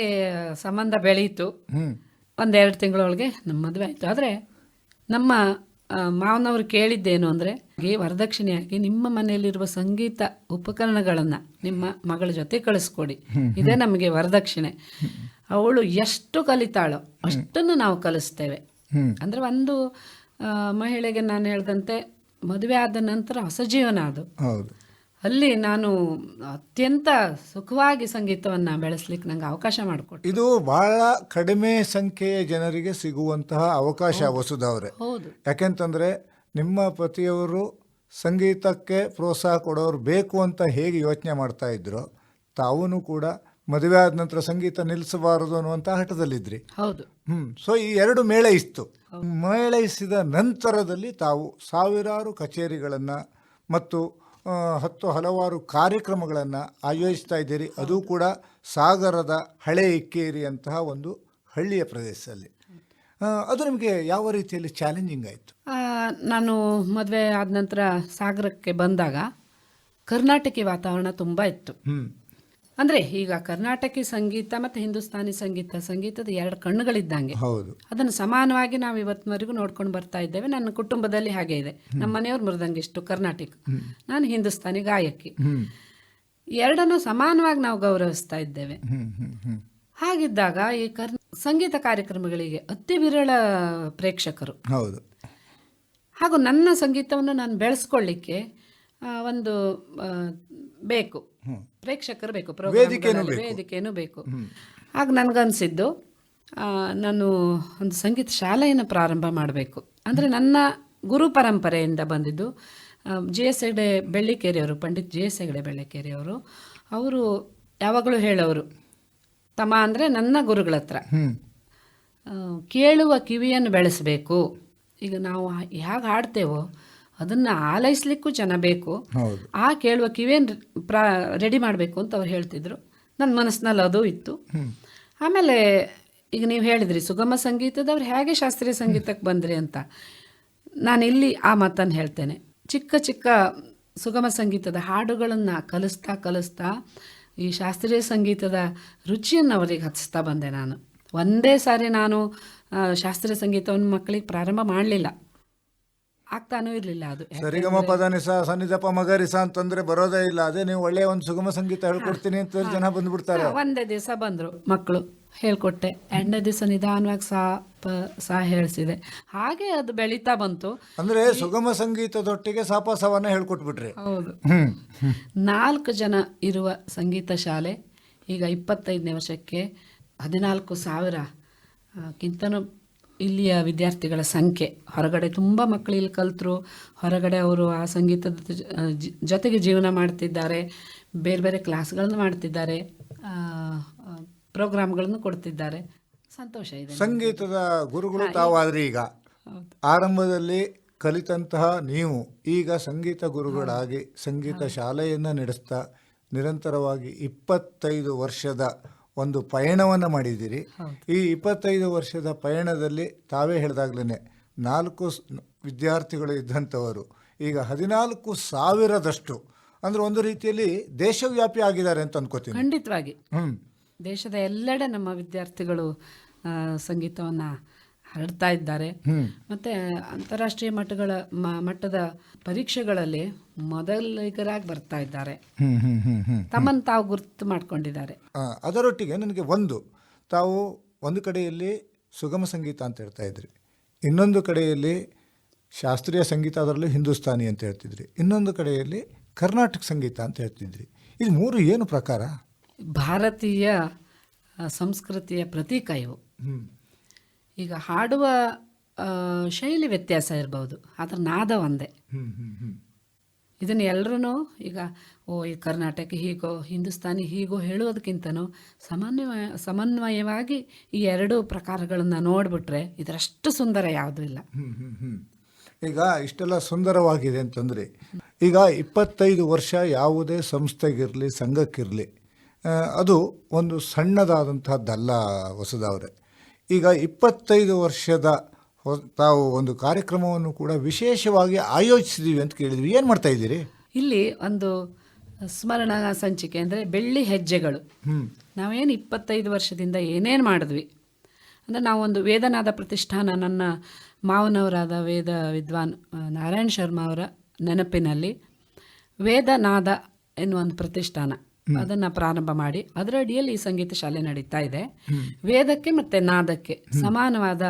ಸಂಬಂಧ ಬೆಳೀತು. 1-2 ತಿಂಗಳೊಳಗೆ ನಮ್ಮ ಮದುವೆ ಆಯಿತು. ಆದರೆ ನಮ್ಮ ಮಾವನವರು ಕೇಳಿದ್ದೇನು ಅಂದರೆ, ವರದಕ್ಷಿಣೆಯಾಗಿ ನಿಮ್ಮ ಮನೆಯಲ್ಲಿರುವ ಸಂಗೀತ ಉಪಕರಣಗಳನ್ನು ನಿಮ್ಮ ಮಗಳ ಜೊತೆ ಕಳಿಸ್ಕೊಡಿ, ಇದೇ ನಮಗೆ ವರದಕ್ಷಿಣೆ. ಅವಳು ಎಷ್ಟು ಕಲಿತಾಳೋ ಅಷ್ಟನ್ನು ನಾವು ಕಲಿಸ್ತೇವೆ. ಅಂದರೆ ಒಂದು ಮಹಿಳೆಗೆ ನಾನು ಹೇಳ್ದಂತೆ ಮದುವೆ ಆದ ನಂತರ ಹೊಸ ಜೀವನ ಅದು. ಅಲ್ಲಿ ನಾನು ಅತ್ಯಂತ ಸುಖವಾಗಿ ಸಂಗೀತವನ್ನು ಬೆಳೆಸ್ಲಿಕ್ಕೆ ನಂಗೆ ಅವಕಾಶ ಮಾಡಿಕೊಟ್ಟು. ಇದು ಬಹಳ ಕಡಿಮೆ ಸಂಖ್ಯೆಯ ಜನರಿಗೆ ಸಿಗುವಂತಹ ಅವಕಾಶ ವಸುಧವ್ರೆ. ಹೌದು. ಯಾಕೆಂತಂದರೆ ನಿಮ್ಮ ಪತಿಯವರು ಸಂಗೀತಕ್ಕೆ ಪ್ರೋತ್ಸಾಹ ಕೊಡೋರು ಬೇಕು ಅಂತ ಹೇಗೆ ಯೋಚನೆ ಮಾಡ್ತಾ ಇದ್ರು, ತಾವೂ ಕೂಡ ಮದುವೆ ಆದ ನಂತರ ಸಂಗೀತ ನಿಲ್ಲಿಸಬಾರದು ಅನ್ನುವಂಥ ಹಠದಲ್ಲಿದ್ರಿ. ಹೌದು. ಸೊ ಈ ಎರಡು ಮೇಳೈಸಿತು. ಮೇಳೈಸಿದ ನಂತರದಲ್ಲಿ ತಾವು ಸಾವಿರಾರು ಕಚೇರಿಗಳನ್ನು ಮತ್ತು ಹಲವಾರು ಕಾರ್ಯಕ್ರಮಗಳನ್ನು ಆಯೋಜಿಸ್ತಾ ಇದ್ದೀರಿ. ಅದು ಕೂಡ ಸಾಗರದ ಹಳೆ ಇಕ್ಕೇರಿ ಅಂತಹ ಒಂದು ಹಳ್ಳಿಯ ಪ್ರದೇಶದಲ್ಲಿ. ಅದು ನಿಮಗೆ ಯಾವ ರೀತಿಯಲ್ಲಿ ಚಾಲೆಂಜಿಂಗ್ ಆಯಿತು? ನಾನು ಮದುವೆ ಆದ ನಂತರ ಸಾಗರಕ್ಕೆ ಬಂದಾಗ ಕರ್ನಾಟಕಿ ವಾತಾವರಣ ತುಂಬ ಇತ್ತು. ಹ್ಮ್. ಅಂದರೆ ಈಗ ಕರ್ನಾಟಕಿ ಸಂಗೀತ ಮತ್ತು ಹಿಂದೂಸ್ತಾನಿ ಸಂಗೀತದ ಎರಡು ಕಣ್ಣುಗಳಿದ್ದಂಗೆ. ಹೌದು. ಅದನ್ನು ಸಮಾನವಾಗಿ ನಾವು ಇವತ್ತಿನವರೆಗೂ ನೋಡ್ಕೊಂಡು ಬರ್ತಾ ಇದ್ದೇವೆ. ನನ್ನ ಕುಟುಂಬದಲ್ಲಿ ಹಾಗೆ ಇದೆ. ನಮ್ಮ ಮನೆಯವ್ರು ಮೃದಂಗಿಷ್ಟು ಕರ್ನಾಟಕ, ನಾನು ಹಿಂದೂಸ್ತಾನಿ ಗಾಯಕಿ. ಎರಡನ್ನೂ ಸಮಾನವಾಗಿ ನಾವು ಗೌರವಿಸ್ತಾ ಇದ್ದೇವೆ. ಹಾಗಿದ್ದಾಗ ಈ ಸಂಗೀತ ಕಾರ್ಯಕ್ರಮಗಳಿಗೆ ಅತಿ ವಿರಳ ಪ್ರೇಕ್ಷಕರು. ಹೌದು. ಹಾಗೂ ನನ್ನ ಸಂಗೀತವನ್ನು ನಾನು ಬೆಳೆಸ್ಕೊಳ್ಳಿಕ್ಕೆ ಒಂದು ಬೇಕು, ಪ್ರೇಕ್ಷಕರು ಬೇಕು, ವೇದಿಕೆನೂ ಬೇಕು. ಆಗ ನನಗನ್ಸಿದ್ದು ನಾನು ಒಂದು ಸಂಗೀತ ಶಾಲೆಯನ್ನು ಪ್ರಾರಂಭ ಮಾಡಬೇಕು. ಅಂದರೆ ನನ್ನ ಗುರು ಪರಂಪರೆಯಿಂದ ಬಂದಿದ್ದು GS ಹೆಗ್ಡೆ ಬೆಳ್ಳಿಕೇರಿಯವರು, ಪಂಡಿತ್ GS ಹೆಗ್ಡೆ ಬೆಳ್ಳಿಕೇರಿಯವರು. ಅವರು ಯಾವಾಗಲೂ ಹೇಳೋರು, ತಮ್ಮ ಅಂದರೆ ನನ್ನ ಗುರುಗಳ ಹತ್ರ, ಕೇಳುವ ಕಿವಿಯನ್ನು ಬೆಳೆಸಬೇಕು. ಈಗ ನಾವು ಹೇಗೆ ಹಾಡ್ತೇವೋ ಅದನ್ನು ಆಲೈಸ್ಲಿಕ್ಕೂ ಜನ ಬೇಕು, ಆ ಕೇಳುವ ಕಿವಿಯನ್ನು ರೆಡಿ ಮಾಡಬೇಕು ಅಂತ ಅವ್ರು ಹೇಳ್ತಿದ್ರು. ನನ್ನ ಮನಸ್ಸಿನಲ್ಲಿ ಅದು ಇತ್ತು. ಆಮೇಲೆ ಈಗ ನೀವು ಹೇಳಿದ್ರಿ ಸುಗಮ ಸಂಗೀತದವ್ರು ಹೇಗೆ ಶಾಸ್ತ್ರೀಯ ಸಂಗೀತಕ್ಕೆ ಬಂದ್ರಿ ಅಂತ. ನಾನು ಇಲ್ಲಿ ಆ ಮಾತನ್ನು ಹೇಳ್ತೇನೆ. ಚಿಕ್ಕ ಚಿಕ್ಕ ಸುಗಮ ಸಂಗೀತದ ಹಾಡುಗಳನ್ನು ಕಲಿಸ್ತಾ ಈ ಶಾಸ್ತ್ರೀಯ ಸಂಗೀತದ ರುಚಿಯನ್ನು ಅವರಿಗೆ ಹಚ್ಚಿಸ್ತಾ ಬಂದೆ. ನಾನು ಒಂದೇ ಸಾರಿ ನಾನು ಶಾಸ್ತ್ರೀಯ ಸಂಗೀತವನ್ನು ಮಕ್ಕಳಿಗೆ ಪ್ರಾರಂಭ ಮಾಡಲಿಲ್ಲ, ಆಗ್ತಾನೂ ಇರಲಿಲ್ಲ. ಅದು ಸರಿಗಮ ಪದ ನಿಸ ಸನ್ನಿಧಪ ಮಗರಿಸ ಅಂತಂದ್ರೆ ಬರೋದೇ ಇಲ್ಲ. ಅದೇ ನೀವು ಒಳ್ಳೆಯ ಒಂದು ಸುಗಮ ಸಂಗೀತ ಹೇಳ್ಕೊಡ್ತೀನಿ ಅಂತ ಜನ ಬಂದ್ಬಿಡ್ತಾರೆ. ಒಂದೇ ದಿವಸ ಬಂದರು ಮಕ್ಕಳು, ಹೇಳ್ಕೊಟ್ಟೆ. ಎರಡನೇ ದಿವಸ ನಿಧಾನವಾಗಿ ಸಾ ಹೇಳಿಸಿದೆ. ಹಾಗೆ ಅದು ಬೆಳೀತಾ ಬಂತು. ಅಂದ್ರೆ ಸುಗಮ ಸಂಗೀತದೊಟ್ಟಿಗೆ ಸಾಪಸವನ್ನ ಹೇಳ್ಕೊಟ್ಬಿಟ್ರಿ. ಹೌದು. 4 ಜನ ಇರುವ ಸಂಗೀತ ಶಾಲೆ ಈಗ 25ನೇ ವರ್ಷಕ್ಕೆ 14,000ಕ್ಕಿಂತನೂ ಇಲ್ಲಿಯ ವಿದ್ಯಾರ್ಥಿಗಳ ಸಂಖ್ಯೆ. ಹೊರಗಡೆ ತುಂಬ ಮಕ್ಕಳು ಇಲ್ಲಿ ಕಲಿತರು. ಹೊರಗಡೆ ಅವರು ಆ ಸಂಗೀತದ ಜೊತೆಗೆ ಜೀವನ ಮಾಡ್ತಿದ್ದಾರೆ, ಬೇರೆ ಬೇರೆ ಕ್ಲಾಸ್ಗಳನ್ನು ಮಾಡ್ತಿದ್ದಾರೆ, ಪ್ರೋಗ್ರಾಮ್ಗಳನ್ನು ಕೊಡ್ತಿದ್ದಾರೆ. ಸಂತೋಷ ಇದೆ. ಸಂಗೀತದ ಗುರುಗಳು ತಾವಾದ್ರಿ. ಈಗ ಆರಂಭದಲ್ಲಿ ಕಲಿತಂತಹ ನೀವು ಈಗ ಸಂಗೀತ ಗುರುಗಳಾಗಿ ಸಂಗೀತ ಶಾಲೆಯನ್ನು ನಡೆಸ್ತಾ ನಿರಂತರವಾಗಿ 25 ವರ್ಷದ ಒಂದು ಪಯಣವನ್ನು ಮಾಡಿದ್ದೀರಿ. ಈ 25 ವರ್ಷದ ಪಯಣದಲ್ಲಿ ತಾವೇ ಹೇಳಿದಾಗ್ಲೇ 4 ವಿದ್ಯಾರ್ಥಿಗಳು ಇದ್ದಂಥವರು ಈಗ 14,000ದಷ್ಟು, ಅಂದರೆ ಒಂದು ರೀತಿಯಲ್ಲಿ ದೇಶವ್ಯಾಪಿ ಆಗಿದ್ದಾರೆ ಅಂತ ಅನ್ಕೋತೀನಿ. ಖಂಡಿತವಾಗಿ ದೇಶದ ಎಲ್ಲೆಡೆ ನಮ್ಮ ವಿದ್ಯಾರ್ಥಿಗಳು ಸಂಗೀತವನ್ನು ಹರಡ್ತಾ ಇದ್ದಾರೆ. ಮತ್ತು ಅಂತಾರಾಷ್ಟ್ರೀಯ ಮಟ್ಟದ ಪರೀಕ್ಷೆಗಳಲ್ಲಿ ಮೊದಲಿಗರಾಗಿ ಬರ್ತಾ ಇದ್ದಾರೆ. ತಮ್ಮನ್ನು ತಾವು ಗುರುತು ಮಾಡ್ಕೊಂಡಿದ್ದಾರೆ. ಅದರೊಟ್ಟಿಗೆ ನನಗೆ ತಾವು ಒಂದು ಕಡೆಯಲ್ಲಿ ಸುಗಮ ಸಂಗೀತ ಅಂತ ಹೇಳ್ತಾ ಇದ್ರಿ, ಇನ್ನೊಂದು ಕಡೆಯಲ್ಲಿ ಶಾಸ್ತ್ರೀಯ ಸಂಗೀತ, ಅದರಲ್ಲೂ ಹಿಂದೂಸ್ತಾನಿ ಅಂತ ಹೇಳ್ತಿದ್ರಿ, ಇನ್ನೊಂದು ಕಡೆಯಲ್ಲಿ ಕರ್ನಾಟಕ ಸಂಗೀತ ಅಂತ ಹೇಳ್ತಿದ್ರಿ. ಇದು 3 ಏನು ಪ್ರಕಾರ? ಭಾರತೀಯ ಸಂಸ್ಕೃತಿಯ ಪ್ರತೀಕ ಇವು. ಈಗ ಹಾಡುವ ಶೈಲಿ ವ್ಯತ್ಯಾಸ ಇರ್ಬೋದು, ಅದರ ನಾದ ಒಂದೇ. ಇದನ್ನು ಎಲ್ಲರೂ ಈಗ ಈ ಕರ್ನಾಟಕ ಹೀಗೋ ಹಿಂದೂಸ್ತಾನಿ ಹೀಗೋ ಹೇಳುವುದಕ್ಕಿಂತನೂ ಸಮನ್ವಯವಾಗಿ ಈ 2 ಪ್ರಕಾರಗಳನ್ನು ನೋಡಿಬಿಟ್ರೆ ಇದರಷ್ಟು ಸುಂದರ ಯಾವುದೂ ಇಲ್ಲ. ಈಗ ಇಷ್ಟೆಲ್ಲ ಸುಂದರವಾಗಿದೆ ಅಂತಂದರೆ, ಈಗ 25 ವರ್ಷ ಯಾವುದೇ ಸಂಸ್ಥೆಗಿರಲಿ ಸಂಘಕ್ಕಿರಲಿ ಅದು ಒಂದು ಸಣ್ಣದಾದಂಥದ್ದಲ್ಲ ವಸುಧಾವ್ರೆ. ಈಗ 25 ವರ್ಷದ ತಾವು ಒಂದು ಕಾರ್ಯಕ್ರಮವನ್ನು ಕೂಡ ವಿಶೇಷವಾಗಿ ಆಯೋಜಿಸಿದ್ದೀವಿ ಅಂತ ಕೇಳಿದ್ವಿ. ಏನು ಮಾಡ್ತಾ ಇದ್ದೀರಿ? ಇಲ್ಲಿ ಒಂದು ಸ್ಮರಣ ಸಂಚಿಕೆ ಅಂದರೆ ಬೆಳ್ಳಿ ಹೆಜ್ಜೆಗಳು. ನಾವೇನು 25 ವರ್ಷದಿಂದ ಏನೇನು ಮಾಡಿದ್ವಿ ಅಂದರೆ, ನಾವೊಂದು ವೇದನಾದ ಪ್ರತಿಷ್ಠಾನ, ನನ್ನ ಮಾವನವರಾದ ವೇದ ವಿದ್ವಾನ್ ನಾರಾಯಣ ಶರ್ಮಾ ಅವರ ನೆನಪಿನಲ್ಲಿ ವೇದನಾದ ಎನ್ನುವ ಒಂದು ಪ್ರತಿಷ್ಠಾನ ಅದನ್ನು ಪ್ರಾರಂಭ ಮಾಡಿ ಅದರ ಅಡಿಯಲ್ಲಿ ಈ ಸಂಗೀತ ಶಾಲೆ ನಡೀತಾ ಇದೆ. ವೇದಕ್ಕೆ ಮತ್ತು ನಾದಕ್ಕೆ ಸಮಾನವಾದ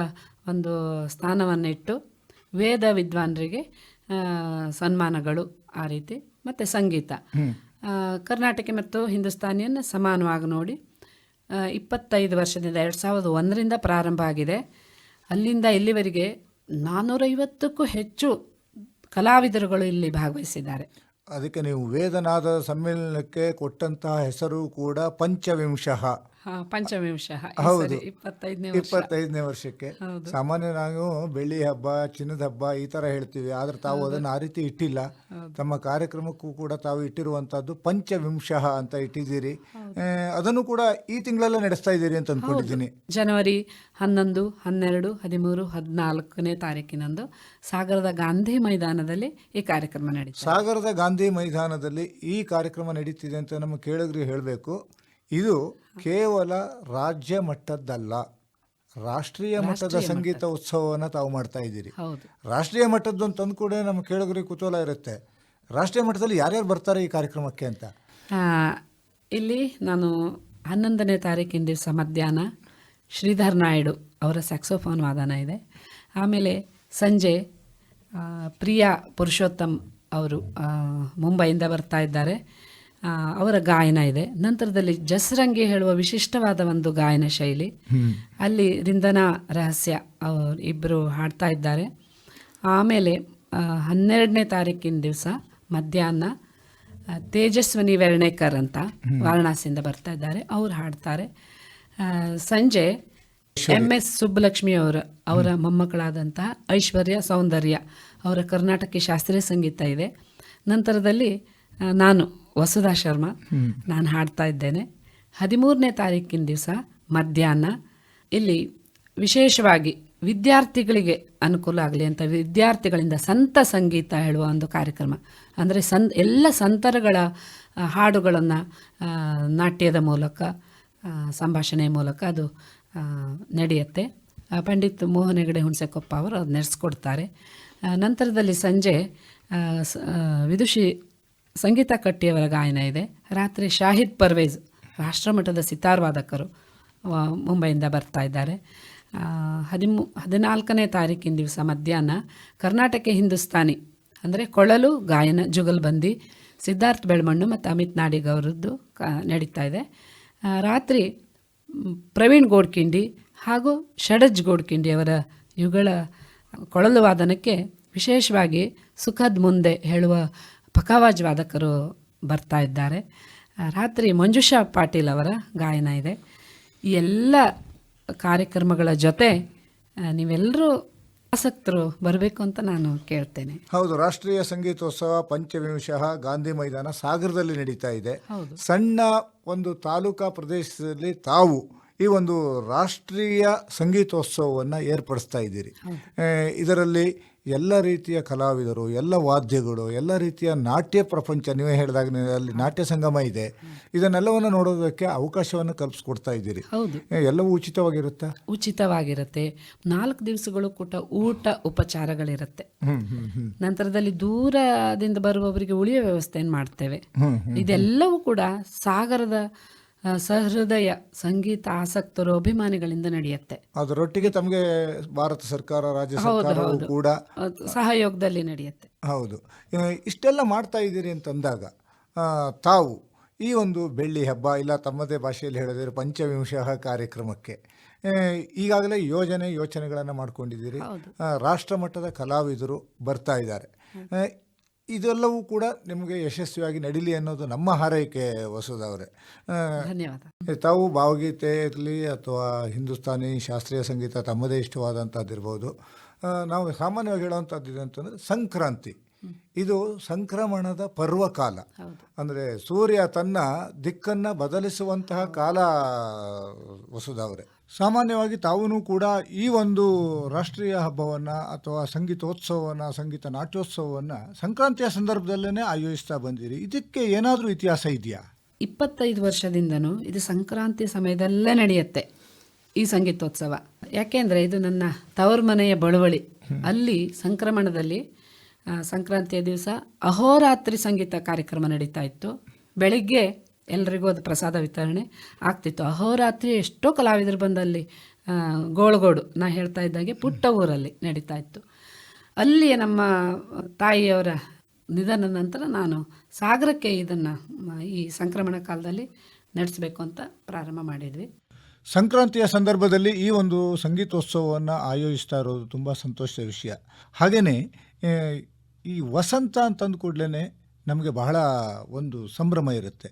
ಒಂದು ಸ್ಥಾನವನ್ನಿಟ್ಟು ವೇದ ವಿದ್ವಾನರಿಗೆ ಸನ್ಮಾನಗಳು ಆ ರೀತಿ, ಮತ್ತು ಸಂಗೀತ ಕರ್ನಾಟಕ ಮತ್ತು ಹಿಂದೂಸ್ತಾನಿಯನ್ನು ಸಮಾನವಾಗಿ ನೋಡಿ 25 ವರ್ಷದಿಂದ 2001ರಿಂದ ಪ್ರಾರಂಭ ಆಗಿದೆ. ಅಲ್ಲಿಂದ ಇಲ್ಲಿವರೆಗೆ 450ಕ್ಕೂ ಹೆಚ್ಚು ಕಲಾವಿದರುಗಳು ಇಲ್ಲಿ ಭಾಗವಹಿಸಿದ್ದಾರೆ. ಅದಕ್ಕೆ ನೀವು ವೇದನಾದ ಸಮ್ಮೇಳನಕ್ಕೆ ಕೊಟ್ಟಂತಹ ಹೆಸರು ಕೂಡ ಪಂಚವಿಂಶ. ಪಂಚವಿಂಶ ಹೌದು. 25ನೇ ವರ್ಷಕ್ಕೆ. ಹೌದು. ಸಾಮಾನ್ಯ ನಾವು ಬೆಳ್ಳಿ ಹಬ್ಬ, ಚಿನ್ನದ ಹಬ್ಬ ಈ ತರ ಹೇಳ್ತೀವಿ, ಆದ್ರೆ ತಾವು ಅದನ್ನು ಆ ರೀತಿ ಇಟ್ಟಿಲ್ಲ. ತಮ್ಮ ಕಾರ್ಯಕ್ರಮಕ್ಕೂ ಕೂಡ ತಾವು ಇಟ್ಟಿರುವಂತಹದ್ದು ಪಂಚವಿಂಶ ಅಂತ ಇಟ್ಟಿದ್ದೀರಿ. ಅದನ್ನು ಕೂಡ ಈ ತಿಂಗಳಲ್ಲೇ ನಡೆಸ್ತಾ ಇದ್ದೀರಿ ಅಂತ ಅಂದ್ಕೊಂಡಿದ್ದೀನಿ. ಜನವರಿ 11, 12, 13, 14ನೇ ತಾರೀಕಿನಂದು ಸಾಗರದ ಗಾಂಧಿ ಮೈದಾನದಲ್ಲಿ ಈ ಕಾರ್ಯಕ್ರಮ ನಡೀತದೆ. ಸಾಗರದ ಗಾಂಧಿ ಮೈದಾನದಲ್ಲಿ ಈ ಕಾರ್ಯಕ್ರಮ ನಡೀತಿದೆ ಅಂತ ನಮ್ಮ ಕೇಳುಗರಿಗೆ ಹೇಳಬೇಕು. ಇದು ಕೇವಲ ರಾಜ್ಯ ಮಟ್ಟದ್ದಲ್ಲ, ರಾಷ್ಟ್ರೀಯ ಮಟ್ಟದ ಸಂಗೀತ ಉತ್ಸವವನ್ನು ತಾವು ಮಾಡ್ತಾ ಇದ್ದೀರಿ. ಹೌದು. ರಾಷ್ಟ್ರೀಯ ಮಟ್ಟದ್ದು ಅಂತಂದು ಕೂಡ ನಮ್ಮ ಕೇಳುಗರಿಗೆ ಕುತೂಹಲ ಇರುತ್ತೆ, ರಾಷ್ಟ್ರೀಯ ಮಟ್ಟದಲ್ಲಿ ಯಾರ್ಯಾರು ಬರ್ತಾರೆ ಈ ಕಾರ್ಯಕ್ರಮಕ್ಕೆ ಅಂತ. ಇಲ್ಲಿ ನಾನು 11ನೇ ತಾರೀಕಿನ ದಿವಸ ಮಧ್ಯಾಹ್ನ ಶ್ರೀಧರ್ ನಾಯ್ಡು ಅವರ ಸ್ಯಾಕ್ಸೋಫೋನ್ ವಾದನ ಇದೆ. ಆಮೇಲೆ ಸಂಜೆ ಪ್ರಿಯಾ ಪುರುಷೋತ್ತಮ್ ಅವರು ಮುಂಬೈಯಿಂದ ಬರ್ತಾ ಇದ್ದಾರೆ, ಅವರ ಗಾಯನ ಇದೆ. ನಂತರದಲ್ಲಿ ಜಸ್ರಂಗಿ ಹೇಳುವ ವಿಶಿಷ್ಟವಾದ ಒಂದು ಗಾಯನ ಶೈಲಿ, ಅಲ್ಲಿ ರಿಂದನಾ ರಹಸ್ಯ ಅವರು ಇಬ್ಬರು ಹಾಡ್ತಾ ಇದ್ದಾರೆ. ಆಮೇಲೆ 12ನೇ ತಾರೀಕಿನ ದಿವಸ ಮಧ್ಯಾಹ್ನ ತೇಜಸ್ವಿನಿ ವೆರ್ಣೇಕರ್ ಅಂತ ವಾರಣಾಸಿಯಿಂದ ಬರ್ತಾ ಇದ್ದಾರೆ, ಅವ್ರು ಹಾಡ್ತಾರೆ. ಸಂಜೆ MS ಸುಬ್ಬಲಕ್ಷ್ಮಿ ಅವರ ಮೊಮ್ಮಕ್ಕಳಾದಂತಹ ಐಶ್ವರ್ಯ ಸೌಂದರ್ಯ ಅವರ ಕರ್ನಾಟಕ ಶಾಸ್ತ್ರೀಯ ಸಂಗೀತ ಇದೆ. ನಂತರದಲ್ಲಿ ನಾನು ವಸುಧಾ ಶರ್ಮಾ ನಾನು ಹಾಡ್ತಾ ಇದ್ದೇನೆ. 13ನೇ ತಾರೀಕಿನ ದಿವಸ ಮಧ್ಯಾಹ್ನ ಇಲ್ಲಿ ವಿಶೇಷವಾಗಿ ವಿದ್ಯಾರ್ಥಿಗಳಿಗೆ ಅನುಕೂಲ ಆಗಲಿ ಅಂತ ವಿದ್ಯಾರ್ಥಿಗಳಿಂದ ಸಂತ ಸಂಗೀತ ಹೇಳುವ ಒಂದು ಕಾರ್ಯಕ್ರಮ, ಅಂದರೆ ಎಲ್ಲ ಸಂತರುಗಳ ಹಾಡುಗಳನ್ನು ನಾಟ್ಯದ ಮೂಲಕ ಸಂಭಾಷಣೆಯ ಮೂಲಕ ಅದು ನಡೆಯುತ್ತೆ. ಪಂಡಿತ್ ಮೋಹನ್ ಹೆಗಡೆ ಹುಣಸೆಕೊಪ್ಪ ಅವರು ಅದು ನಡೆಸ್ಕೊಡ್ತಾರೆ. ನಂತರದಲ್ಲಿ ಸಂಜೆ ವಿದುಷಿ ಸಂಗೀತ ಕಟ್ಟಿಯವರ ಗಾಯನ ಇದೆ. ರಾತ್ರಿ ಶಾಹಿದ್ ಪರ್ವೇಜ್ ರಾಷ್ಟ್ರಮಟ್ಟದ ಸಿತಾರ್ ವಾದಕರು ಮುಂಬೈಯಿಂದ ಬರ್ತಾ ಇದ್ದಾರೆ. 14ನೇ ತಾರೀಕಿನ ದಿವಸ ಮಧ್ಯಾಹ್ನ ಕರ್ನಾಟಕ ಹಿಂದೂಸ್ತಾನಿ ಅಂದರೆ ಕೊಳಲು ಗಾಯನ ಜುಗಲ್ಬಂದಿ ಸಿದ್ಧಾರ್ಥ್ ಬೆಳ್ಮಣ್ಣು ಮತ್ತು ಅಮಿತ್ ನಾಡಿಗ್ ಅವರದ್ದು ನಡೀತಾ ಇದೆ. ರಾತ್ರಿ ಪ್ರವೀಣ್ ಗೋಡ್ಕಿಂಡಿ ಹಾಗೂ ಷಡಜ್ ಗೋಡ್ಕಿಂಡಿ ಅವರ ಯುಗಳ ಕೊಳಲು ವಾದನಕ್ಕೆ ವಿಶೇಷವಾಗಿ ಸುಖದ್ ಮುಂದೆ ಹೇಳುವ ಪಖಾವಾಜ್ ವಾದಕರು ಬರ್ತಾ ಇದ್ದಾರೆ. ರಾತ್ರಿ ಮಂಜುಷಾ ಪಾಟೀಲ್ ಅವರ ಗಾಯನ ಇದೆ. ಈ ಎಲ್ಲ ಕಾರ್ಯಕ್ರಮಗಳ ಜೊತೆ ನೀವೆಲ್ಲರೂ ಆಸಕ್ತರು ಬರಬೇಕು ಅಂತ ನಾನು ಕೇಳ್ತೇನೆ. ಹೌದು, ರಾಷ್ಟ್ರೀಯ ಸಂಗೀತೋತ್ಸವ ಪಂಚವಿಂಶ ಗಾಂಧಿ ಮೈದಾನ ಸಾಗರದಲ್ಲಿ ನಡೀತಾ ಇದೆ. ಹೌದು. ಸಣ್ಣ ಒಂದು ತಾಲೂಕಾ ಪ್ರದೇಶದಲ್ಲಿ ತಾವು ಈ ಒಂದು ರಾಷ್ಟ್ರೀಯ ಸಂಗೀತೋತ್ಸವವನ್ನು ಏರ್ಪಡಿಸ್ತಾ ಇದ್ದೀರಿ. ಇದರಲ್ಲಿ ಎಲ್ಲ ರೀತಿಯ ಕಲಾವಿದರು, ಎಲ್ಲ ವಾದ್ಯಗಳು, ಎಲ್ಲ ರೀತಿಯ ನಾಟ್ಯ ಪ್ರಪಂಚ, ನೀವೇ ಹೇಳಿದಾಗ ಅಲ್ಲಿ ನಾಟ್ಯ ಸಂಗಮ ಇದೆ, ಇದನ್ನೆಲ್ಲವನ್ನು ನೋಡೋದಕ್ಕೆ ಅವಕಾಶವನ್ನು ಕಲ್ಪಿಸ್ಕೊಡ್ತಾ ಇದ್ದೀರಿ. ಹೌದು. ಎಲ್ಲವೂ ಉಚಿತವಾಗಿರುತ್ತಾ? ಉಚಿತವಾಗಿರುತ್ತೆ. 4 ದಿವಸಗಳು ಕೂಡ ಊಟ ಉಪಚಾರಗಳಿರುತ್ತೆ. ನಂತರದಲ್ಲಿ ದೂರದಿಂದ ಬರುವವರಿಗೆ ಉಳಿಯುವ ವ್ಯವಸ್ಥೆಯನ್ನು ಮಾಡ್ತೇವೆ. ಇದೆಲ್ಲವೂ ಕೂಡ ಸಾಗರದ ಸಹೃದಯ ಸಂಗೀತ ಆಸಕ್ತರು ಅಭಿಮಾನಿಗಳಿಂದ ನಡೆಯುತ್ತೆ. ಅದರೊಟ್ಟಿಗೆ ತಮಗೆ ಭಾರತ ಸರ್ಕಾರ, ರಾಜ್ಯ ಸರ್ಕಾರವು ಕೂಡ ಸಹಯೋಗದಲ್ಲಿ ನಡೆಯುತ್ತೆ. ಹೌದು. ಇಷ್ಟೆಲ್ಲ ಮಾಡ್ತಾ ಇದ್ದೀರಿ ಅಂತಂದಾಗ ತಾವು ಈ ಒಂದು ಬೆಳ್ಳಿ ಹಬ್ಬ ಇಲ್ಲ ತಮ್ಮದೇ ಭಾಷೆಯಲ್ಲಿ ಹೇಳಿದ್ರೆ ಪಂಚವಿಂಶ ಕಾರ್ಯಕ್ರಮಕ್ಕೆ ಈಗಾಗಲೇ ಯೋಚನೆಗಳನ್ನು ಮಾಡ್ಕೊಂಡಿದ್ದೀರಿ. ರಾಷ್ಟ್ರ ಮಟ್ಟದ ಕಲಾವಿದರು ಬರ್ತಾ ಇದ್ದಾರೆ. ಇದೆಲ್ಲವೂ ಕೂಡ ನಿಮಗೆ ಯಶಸ್ವಿಯಾಗಿ ನಡೀಲಿ ಅನ್ನೋದು ನಮ್ಮ ಹಾರೈಕೆ. ವಸುಧಾ ಧನ್ಯವಾದ. ತಾವು ಭಾವಗೀತೆ ಇರಲಿ ಅಥವಾ ಹಿಂದೂಸ್ತಾನಿ ಶಾಸ್ತ್ರೀಯ ಸಂಗೀತ ತಮ್ಮದೇ ಇಷ್ಟವಾದಂಥದ್ದಿರ್ಬೋದು. ನಾವು ಸಾಮಾನ್ಯವಾಗಿ ಹೇಳುವಂಥದ್ದು ಇದೆ ಅಂತಂದರೆ ಸಂಕ್ರಾಂತಿ, ಇದು ಸಂಕ್ರಮಣದ ಪರ್ವಕಾಲ. ಅಂದರೆ ಸೂರ್ಯ ತನ್ನ ದಿಕ್ಕನ್ನು ಬದಲಿಸುವಂತಹ ಕಾಲ. ವಸುಧಾ ಅವರೇ, ಸಾಮಾನ್ಯವಾಗಿ ತಾವೂ ಕೂಡ ಈ ಒಂದು ರಾಷ್ಟ್ರೀಯ ಹಬ್ಬವನ್ನು ಅಥವಾ ಸಂಗೀತೋತ್ಸವವನ್ನು, ಸಂಗೀತ ನಾಟ್ಯೋತ್ಸವವನ್ನು ಸಂಕ್ರಾಂತಿಯ ಸಂದರ್ಭದಲ್ಲೇ ಆಯೋಜಿಸ್ತಾ ಬಂದಿರಿ. ಇದಕ್ಕೆ ಏನಾದರೂ ಇತಿಹಾಸ ಇದೆಯಾ? 25 ವರ್ಷದಿಂದನೂ ಇದು ಸಂಕ್ರಾಂತಿ ಸಮಯದಲ್ಲೇ ನಡೆಯುತ್ತೆ ಈ ಸಂಗೀತೋತ್ಸವ. ಯಾಕೆಂದರೆ ಇದು ನನ್ನ ತವರು ಮನೆಯ ಬಳುವಳಿ. ಅಲ್ಲಿ ಸಂಕ್ರಮಣದಲ್ಲಿ ಸಂಕ್ರಾಂತಿಯ ದಿವಸ ಅಹೋರಾತ್ರಿ ಸಂಗೀತ ಕಾರ್ಯಕ್ರಮ ನಡೀತಾ ಇತ್ತು. ಬೆಳಿಗ್ಗೆ ಎಲ್ರಿಗೂ ಅದು ಪ್ರಸಾದ ವಿತರಣೆ ಆಗ್ತಿತ್ತು. ಅಹೋರಾತ್ರಿ ಎಷ್ಟೋ ಕಲಾವಿದರು ಬಂದಲ್ಲಿ ಗೋಳ್ಗೋಡು ನಾ ಹೇಳ್ತಾ ಇದ್ದಾಗೆ ಪುಟ್ಟ ಊರಲ್ಲಿ ನಡೀತಾ ಇತ್ತು. ಅಲ್ಲಿ ನಮ್ಮ ತಾಯಿಯವರ ನಿಧನ ನಂತರ ನಾನು ಸಾಗರಕ್ಕೆ ಇದನ್ನು ಈ ಸಂಕ್ರಮಣ ಕಾಲದಲ್ಲಿ ನಡೆಸಬೇಕು ಅಂತ ಪ್ರಾರಂಭ ಮಾಡಿದ್ವಿ. ಸಂಕ್ರಾಂತಿಯ ಸಂದರ್ಭದಲ್ಲಿ ಈ ಒಂದು ಸಂಗೀತೋತ್ಸವವನ್ನು ಆಯೋಜಿಸ್ತಾ ಇರೋದು ತುಂಬ ಸಂತೋಷದ ವಿಷಯ. ಹಾಗೆಯೇ ಈ ವಸಂತ ಅಂತಂದು ಕೂಡಲೇ ನಮಗೆ ಬಹಳ ಒಂದು ಸಂಭ್ರಮ ಇರುತ್ತೆ.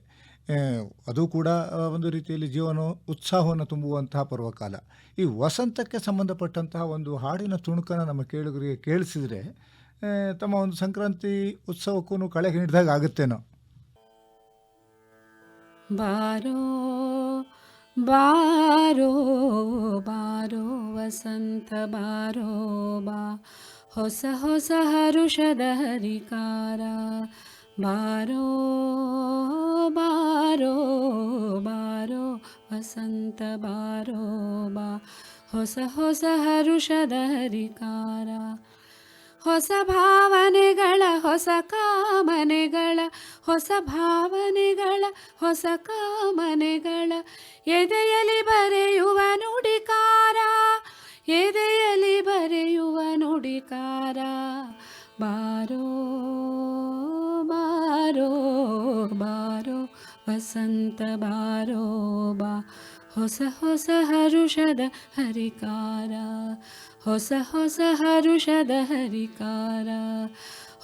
ಅದು ಕೂಡ ಒಂದು ರೀತಿಯಲ್ಲಿ ಜೀವನ ಉತ್ಸಾಹವನ್ನು ತುಂಬುವಂತಹ ಪರ್ವಕಾಲ. ಈ ವಸಂತಕ್ಕೆ ಸಂಬಂಧಪಟ್ಟಂತಹ ಒಂದು ಹಾಡಿನ ತುಣುಕನ್ನು ನಮ್ಮ ಕೇಳುಗರಿಗೆ ಕೇಳಿಸಿದರೆ ತಮ್ಮ ಒಂದು ಸಂಕ್ರಾಂತಿ ಉತ್ಸವಕ್ಕೂ ಕಳೆ ಹಿಡಿದಾಗ ಆಗುತ್ತೇನೋ. ಬಾರೋ ಬಾರೋ ಬಾರೋ ವಸಂತ ಬಾರೋ ಬಾ, ಹೊಸ ಹೊಸ ಹರುಷದ ಹರಿಕಾರ. ಬಾರೋ ಬಾರೋ ಬಾರೋ ವಸಂತ ಬಾರೋ ಬಾ, ಹೊಸ ಹೊಸ ಹರುಷದ ಹರಿಕಾರ. ಹೊಸ ಭಾವನೆಗಳ ಹೊಸ ಕಾಮನೆಗಳ, ಹೊಸ ಭಾವನೆಗಳ ಹೊಸ ಕಾಮನೆಗಳ, ಎದೆಯಲಿ ಬರೆಯುವ ನುಡಿಕಾರ, ಎದೆಯಲಿ ಬರೆಯುವ ನುಡಿಕಾರ. ಬಾರೋ ಬಾರೋ ಬಾರೋ ವಸಂತ ಬಾರೋ ಬಾ, ಹೊಸ ಹೊಸ ಹರುಷದ ಹರಿಕಾರ, ಹೊಸ ಹೊಸ ಹರುಷದ ಹರಿಕಾರ,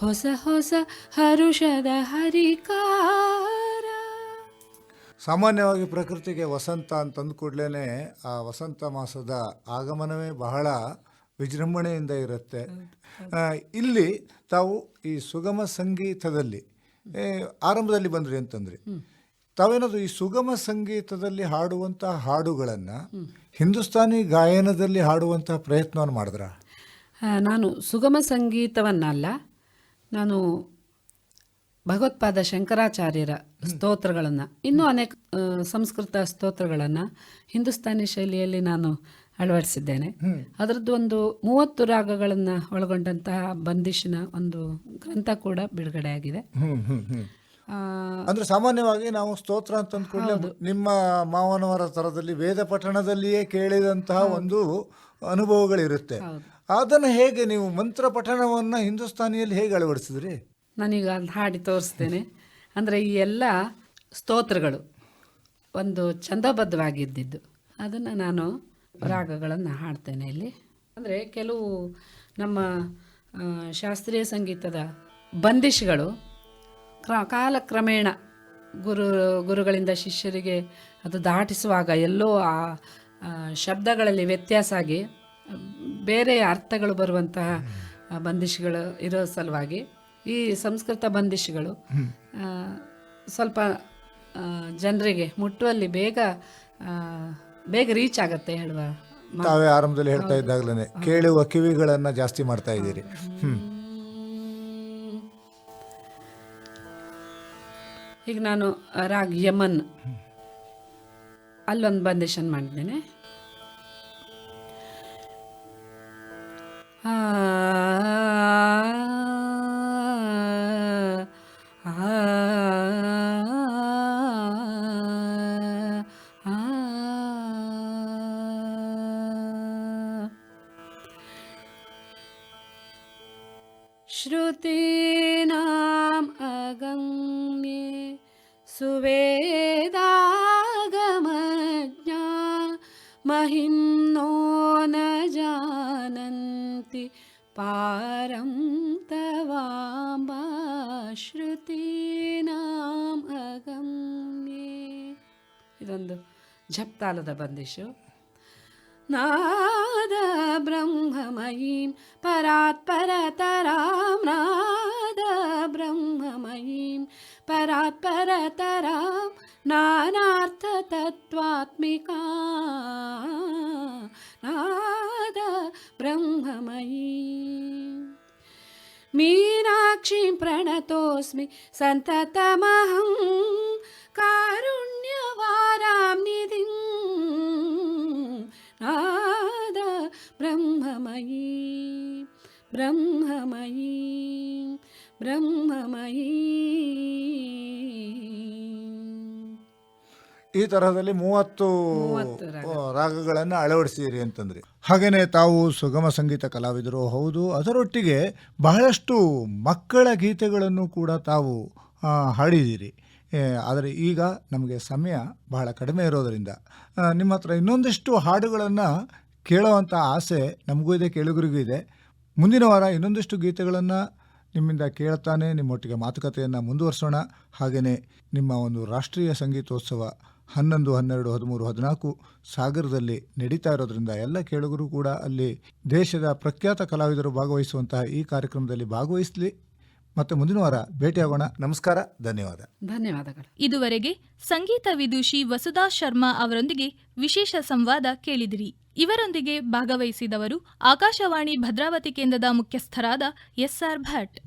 ಹೊಸ ಹೊಸ ಹರುಷದ ಹರಿಕಾರ. ಸಾಮಾನ್ಯವಾಗಿ ಪ್ರಕೃತಿಗೆ ವಸಂತ ಅಂತಂದ ಕೂಡಲೇ ಆ ವಸಂತ ಮಾಸದ ಆಗಮನವೇ ಬಹಳ ವಿಜೃಂಭಣೆಯಿಂದ ಇರುತ್ತೆ. ಇಲ್ಲಿ ತಾವು ಈ ಸುಗಮ ಸಂಗೀತದಲ್ಲಿ ಆರಂಭದಲ್ಲಿ ಬಂದ್ರಿ ಅಂತಂದ್ರಿ. ತಾವೇನಾದ್ರು ಈ ಸುಗಮ ಸಂಗೀತದಲ್ಲಿ ಹಾಡುವಂತಹ ಹಾಡುಗಳನ್ನು ಹಿಂದೂಸ್ತಾನಿ ಗಾಯನದಲ್ಲಿ ಹಾಡುವಂತಹ ಪ್ರಯತ್ನವನ್ನು ಮಾಡಿದ್ರ? ನಾನು ಸುಗಮ ಸಂಗೀತವನ್ನಲ್ಲ, ನಾನು ಭಗವತ್ಪಾದ ಶಂಕರಾಚಾರ್ಯರ ಸ್ತೋತ್ರಗಳನ್ನು, ಇನ್ನೂ ಅನೇಕ ಸಂಸ್ಕೃತ ಸ್ತೋತ್ರಗಳನ್ನು ಹಿಂದೂಸ್ತಾನಿ ಶೈಲಿಯಲ್ಲಿ ನಾನು ಅಳವಡಿಸಿದ್ದೇನೆ. ಅದರದ್ದು ಒಂದು 30 ರಾಗಗಳನ್ನು ಒಳಗೊಂಡಂತಹ ಬಂದಿಶಿನ ಒಂದು ಗ್ರಂಥ ಕೂಡ ಬಿಡುಗಡೆಯಾಗಿದೆ. ಅಂದ್ರೆ ಸಾಮಾನ್ಯವಾಗಿ ನಾವು ಸ್ತೋತ್ರ ಅಂತ ಅಂದ್ಕೊಂಡ್ರೆ ನಿಮ್ಮ ಮಾವನವರ ತರದಲ್ಲಿ ವೇದ ಪಠಣದಲ್ಲಿಯೇ ಕೇಳಿದಂತಹ ಒಂದು ಅನುಭವಗಳಿರುತ್ತೆ. ಅದನ್ನು ಹೇಗೆ ನೀವು ಮಂತ್ರ ಪಠಣವನ್ನ ಹಿಂದೂಸ್ತಾನಿಯಲ್ಲಿ ಹೇಗೆ ಅಳವಡಿಸಿದ್ರಿ? ನಾನೀಗ ಅದು ಹಾಡಿ ತೋರಿಸ್ತೇನೆ. ಅಂದರೆ ಈ ಎಲ್ಲ ಸ್ತೋತ್ರಗಳು ಒಂದು ಛಂದಬದ್ಧವಾಗಿದ್ದಿದ್ದು, ಅದನ್ನು ನಾನು ರಾಗಗಳನ್ನು ಹಾಡ್ತೇನೆ ಇಲ್ಲಿ. ಅಂದರೆ ಕೆಲವು ನಮ್ಮ ಶಾಸ್ತ್ರೀಯ ಸಂಗೀತದ ಬಂದಿಷ್ಗಳು ಕಾಲಕ್ರಮೇಣ ಗುರುಗಳಿಂದ ಶಿಷ್ಯರಿಗೆ ಅದು ದಾಟಿಸುವಾಗ ಎಲ್ಲೋ ಆ ಶಬ್ದಗಳಲ್ಲಿ ವ್ಯತ್ಯಾಸ ಆಗಿ ಬೇರೆ ಅರ್ಥಗಳು ಬರುವಂತಹ ಬಂದಿಷ್ಗಳು ಇರೋ ಸಲುವಾಗಿ ಈ ಸಂಸ್ಕೃತ ಬಂದಿಷ್ಗಳು ಸ್ವಲ್ಪ ಜನರಿಗೆ ಮುಟ್ಟುವಲ್ಲಿ ಬೇಗ ರೀಚ್ ಆಗತ್ತೆ ಹೇಳುವ. ತಾವೇ ಆರಂಭದಲ್ಲಿ ಹೇಳ್ತಾ ಇದ್ದಾಗಲೇ ಕೇಳುವ ಕಿವಿಗಳನ್ನು ಜಾಸ್ತಿ ಮಾಡ್ತಾ ಇದ್ದೀರಿ. ಈಗ ನಾನು ರಾಗ್ ಯಮನ್ ಅಲ್ಲೊಂದು ಬಂದಿಶನ್ ಮಾಡಿದ್ದೇನೆ. ಶ್ರುತೀನಾಂ ಅಗಮ್ಯೆ ಸುವೇದಾಗಮಜ್ಞಾ ಮಹಿಮ್ನೋ ನ ಜಾನಂತಿ ಪಾರಂ ತವಾಂಬ ಶ್ರುತೀನಾಂ ಅಗಮ್ಯೆ. ಇದೊಂದು ಜಪ್ತಾಲದ ಬಂದಿಶು. ನಾದ ಬ್ರಹ್ಮಮಯೀಂ ಪರಾತ್ಪರತರಾಂ, ನಾದ ಬ್ರಹ್ಮಮಯೀಂ ಪರಾತ್ಪರತರಾಂ, ನಾನಾರ್ಥ ತತ್ವಾತ್ಮಿಕಾ ನಾದ ಬ್ರಹ್ಮಮಯೀಂ. ಮೀನಾಕ್ಷೀಂ ಪ್ರಣತೋಸ್ಮಿ ಸಂತತಮಹಂ ಕಾರುಣ್ಯವಾರಾಂ ನಿಧಿಂ, ನಾದ ಬ್ರಹ್ಮಮಯೀ ಬ್ರಹ್ಮಮಯೀ ಬ್ರಹ್ಮಮಯೀ. ಈ ತರಹದಲ್ಲಿ 30 ರಾಗಗಳನ್ನು ಅಳವಡಿಸಿರಿ ಅಂತಂದ್ರಿ. ಹಾಗೇನೆ ತಾವು ಸುಗಮ ಸಂಗೀತ ಕಲಾವಿದರು ಹೌದು, ಅದರೊಟ್ಟಿಗೆ ಬಹಳಷ್ಟು ಮಕ್ಕಳ ಗೀತೆಗಳನ್ನು ಕೂಡ ತಾವು ಹಾಡಿದ್ದೀರಿ. ಆದರೆ ಈಗ ನಮಗೆ ಸಮಯ ಬಹಳ ಕಡಿಮೆ ಇರೋದರಿಂದ ನಿಮ್ಮ ಹತ್ರ ಇನ್ನೊಂದಿಷ್ಟು ಹಾಡುಗಳನ್ನು ಕೇಳೋವಂಥ ಆಸೆ ನಮಗೂ ಇದೆ, ಕೇಳುಗರಿಗೂ ಇದೆ. ಮುಂದಿನ ವಾರ ಇನ್ನೊಂದಿಷ್ಟು ಗೀತೆಗಳನ್ನು ನಿಮ್ಮಿಂದ ಕೇಳ್ತಾನೆ ನಿಮ್ಮೊಟ್ಟಿಗೆ ಮಾತುಕತೆಯನ್ನು ಮುಂದುವರಿಸೋಣ. ಹಾಗೆಯೇ ನಿಮ್ಮ ಒಂದು ರಾಷ್ಟ್ರೀಯ ಸಂಗೀತೋತ್ಸವ 11, 12, 13, 14 ಸಾಗರದಲ್ಲಿ ನಡೀತಾ ಇರೋದ್ರಿಂದ ಎಲ್ಲ ಕೇಳುಗರು ಕೂಡ ಅಲ್ಲಿ ದೇಶದ ಪ್ರಖ್ಯಾತ ಕಲಾವಿದರು ಭಾಗವಹಿಸುವಂತಹ ಈ ಕಾರ್ಯಕ್ರಮದಲ್ಲಿ ಭಾಗವಹಿಸಲಿ. ಮತ್ತೆ ಮುಂದಿನ ವಾರ ಭೇಟಿಯಾಗೋಣ. ನಮಸ್ಕಾರ, ಧನ್ಯವಾದ. ಧನ್ಯವಾದಗಳು. ಇದುವರೆಗೆ ಸಂಗೀತ ವಿದೂಷಿ ವಸುಧಾ ಶರ್ಮಾ ಅವರೊಂದಿಗೆ ವಿಶೇಷ ಸಂವಾದ ಕೇಳಿದಿರಿ. ಇವರೊಂದಿಗೆ ಭಾಗವಹಿಸಿದವರು ಆಕಾಶವಾಣಿ ಭದ್ರಾವತಿ ಕೇಂದ್ರದ ಮುಖ್ಯಸ್ಥರಾದ ಎಸ್ಆರ್ ಭಟ್.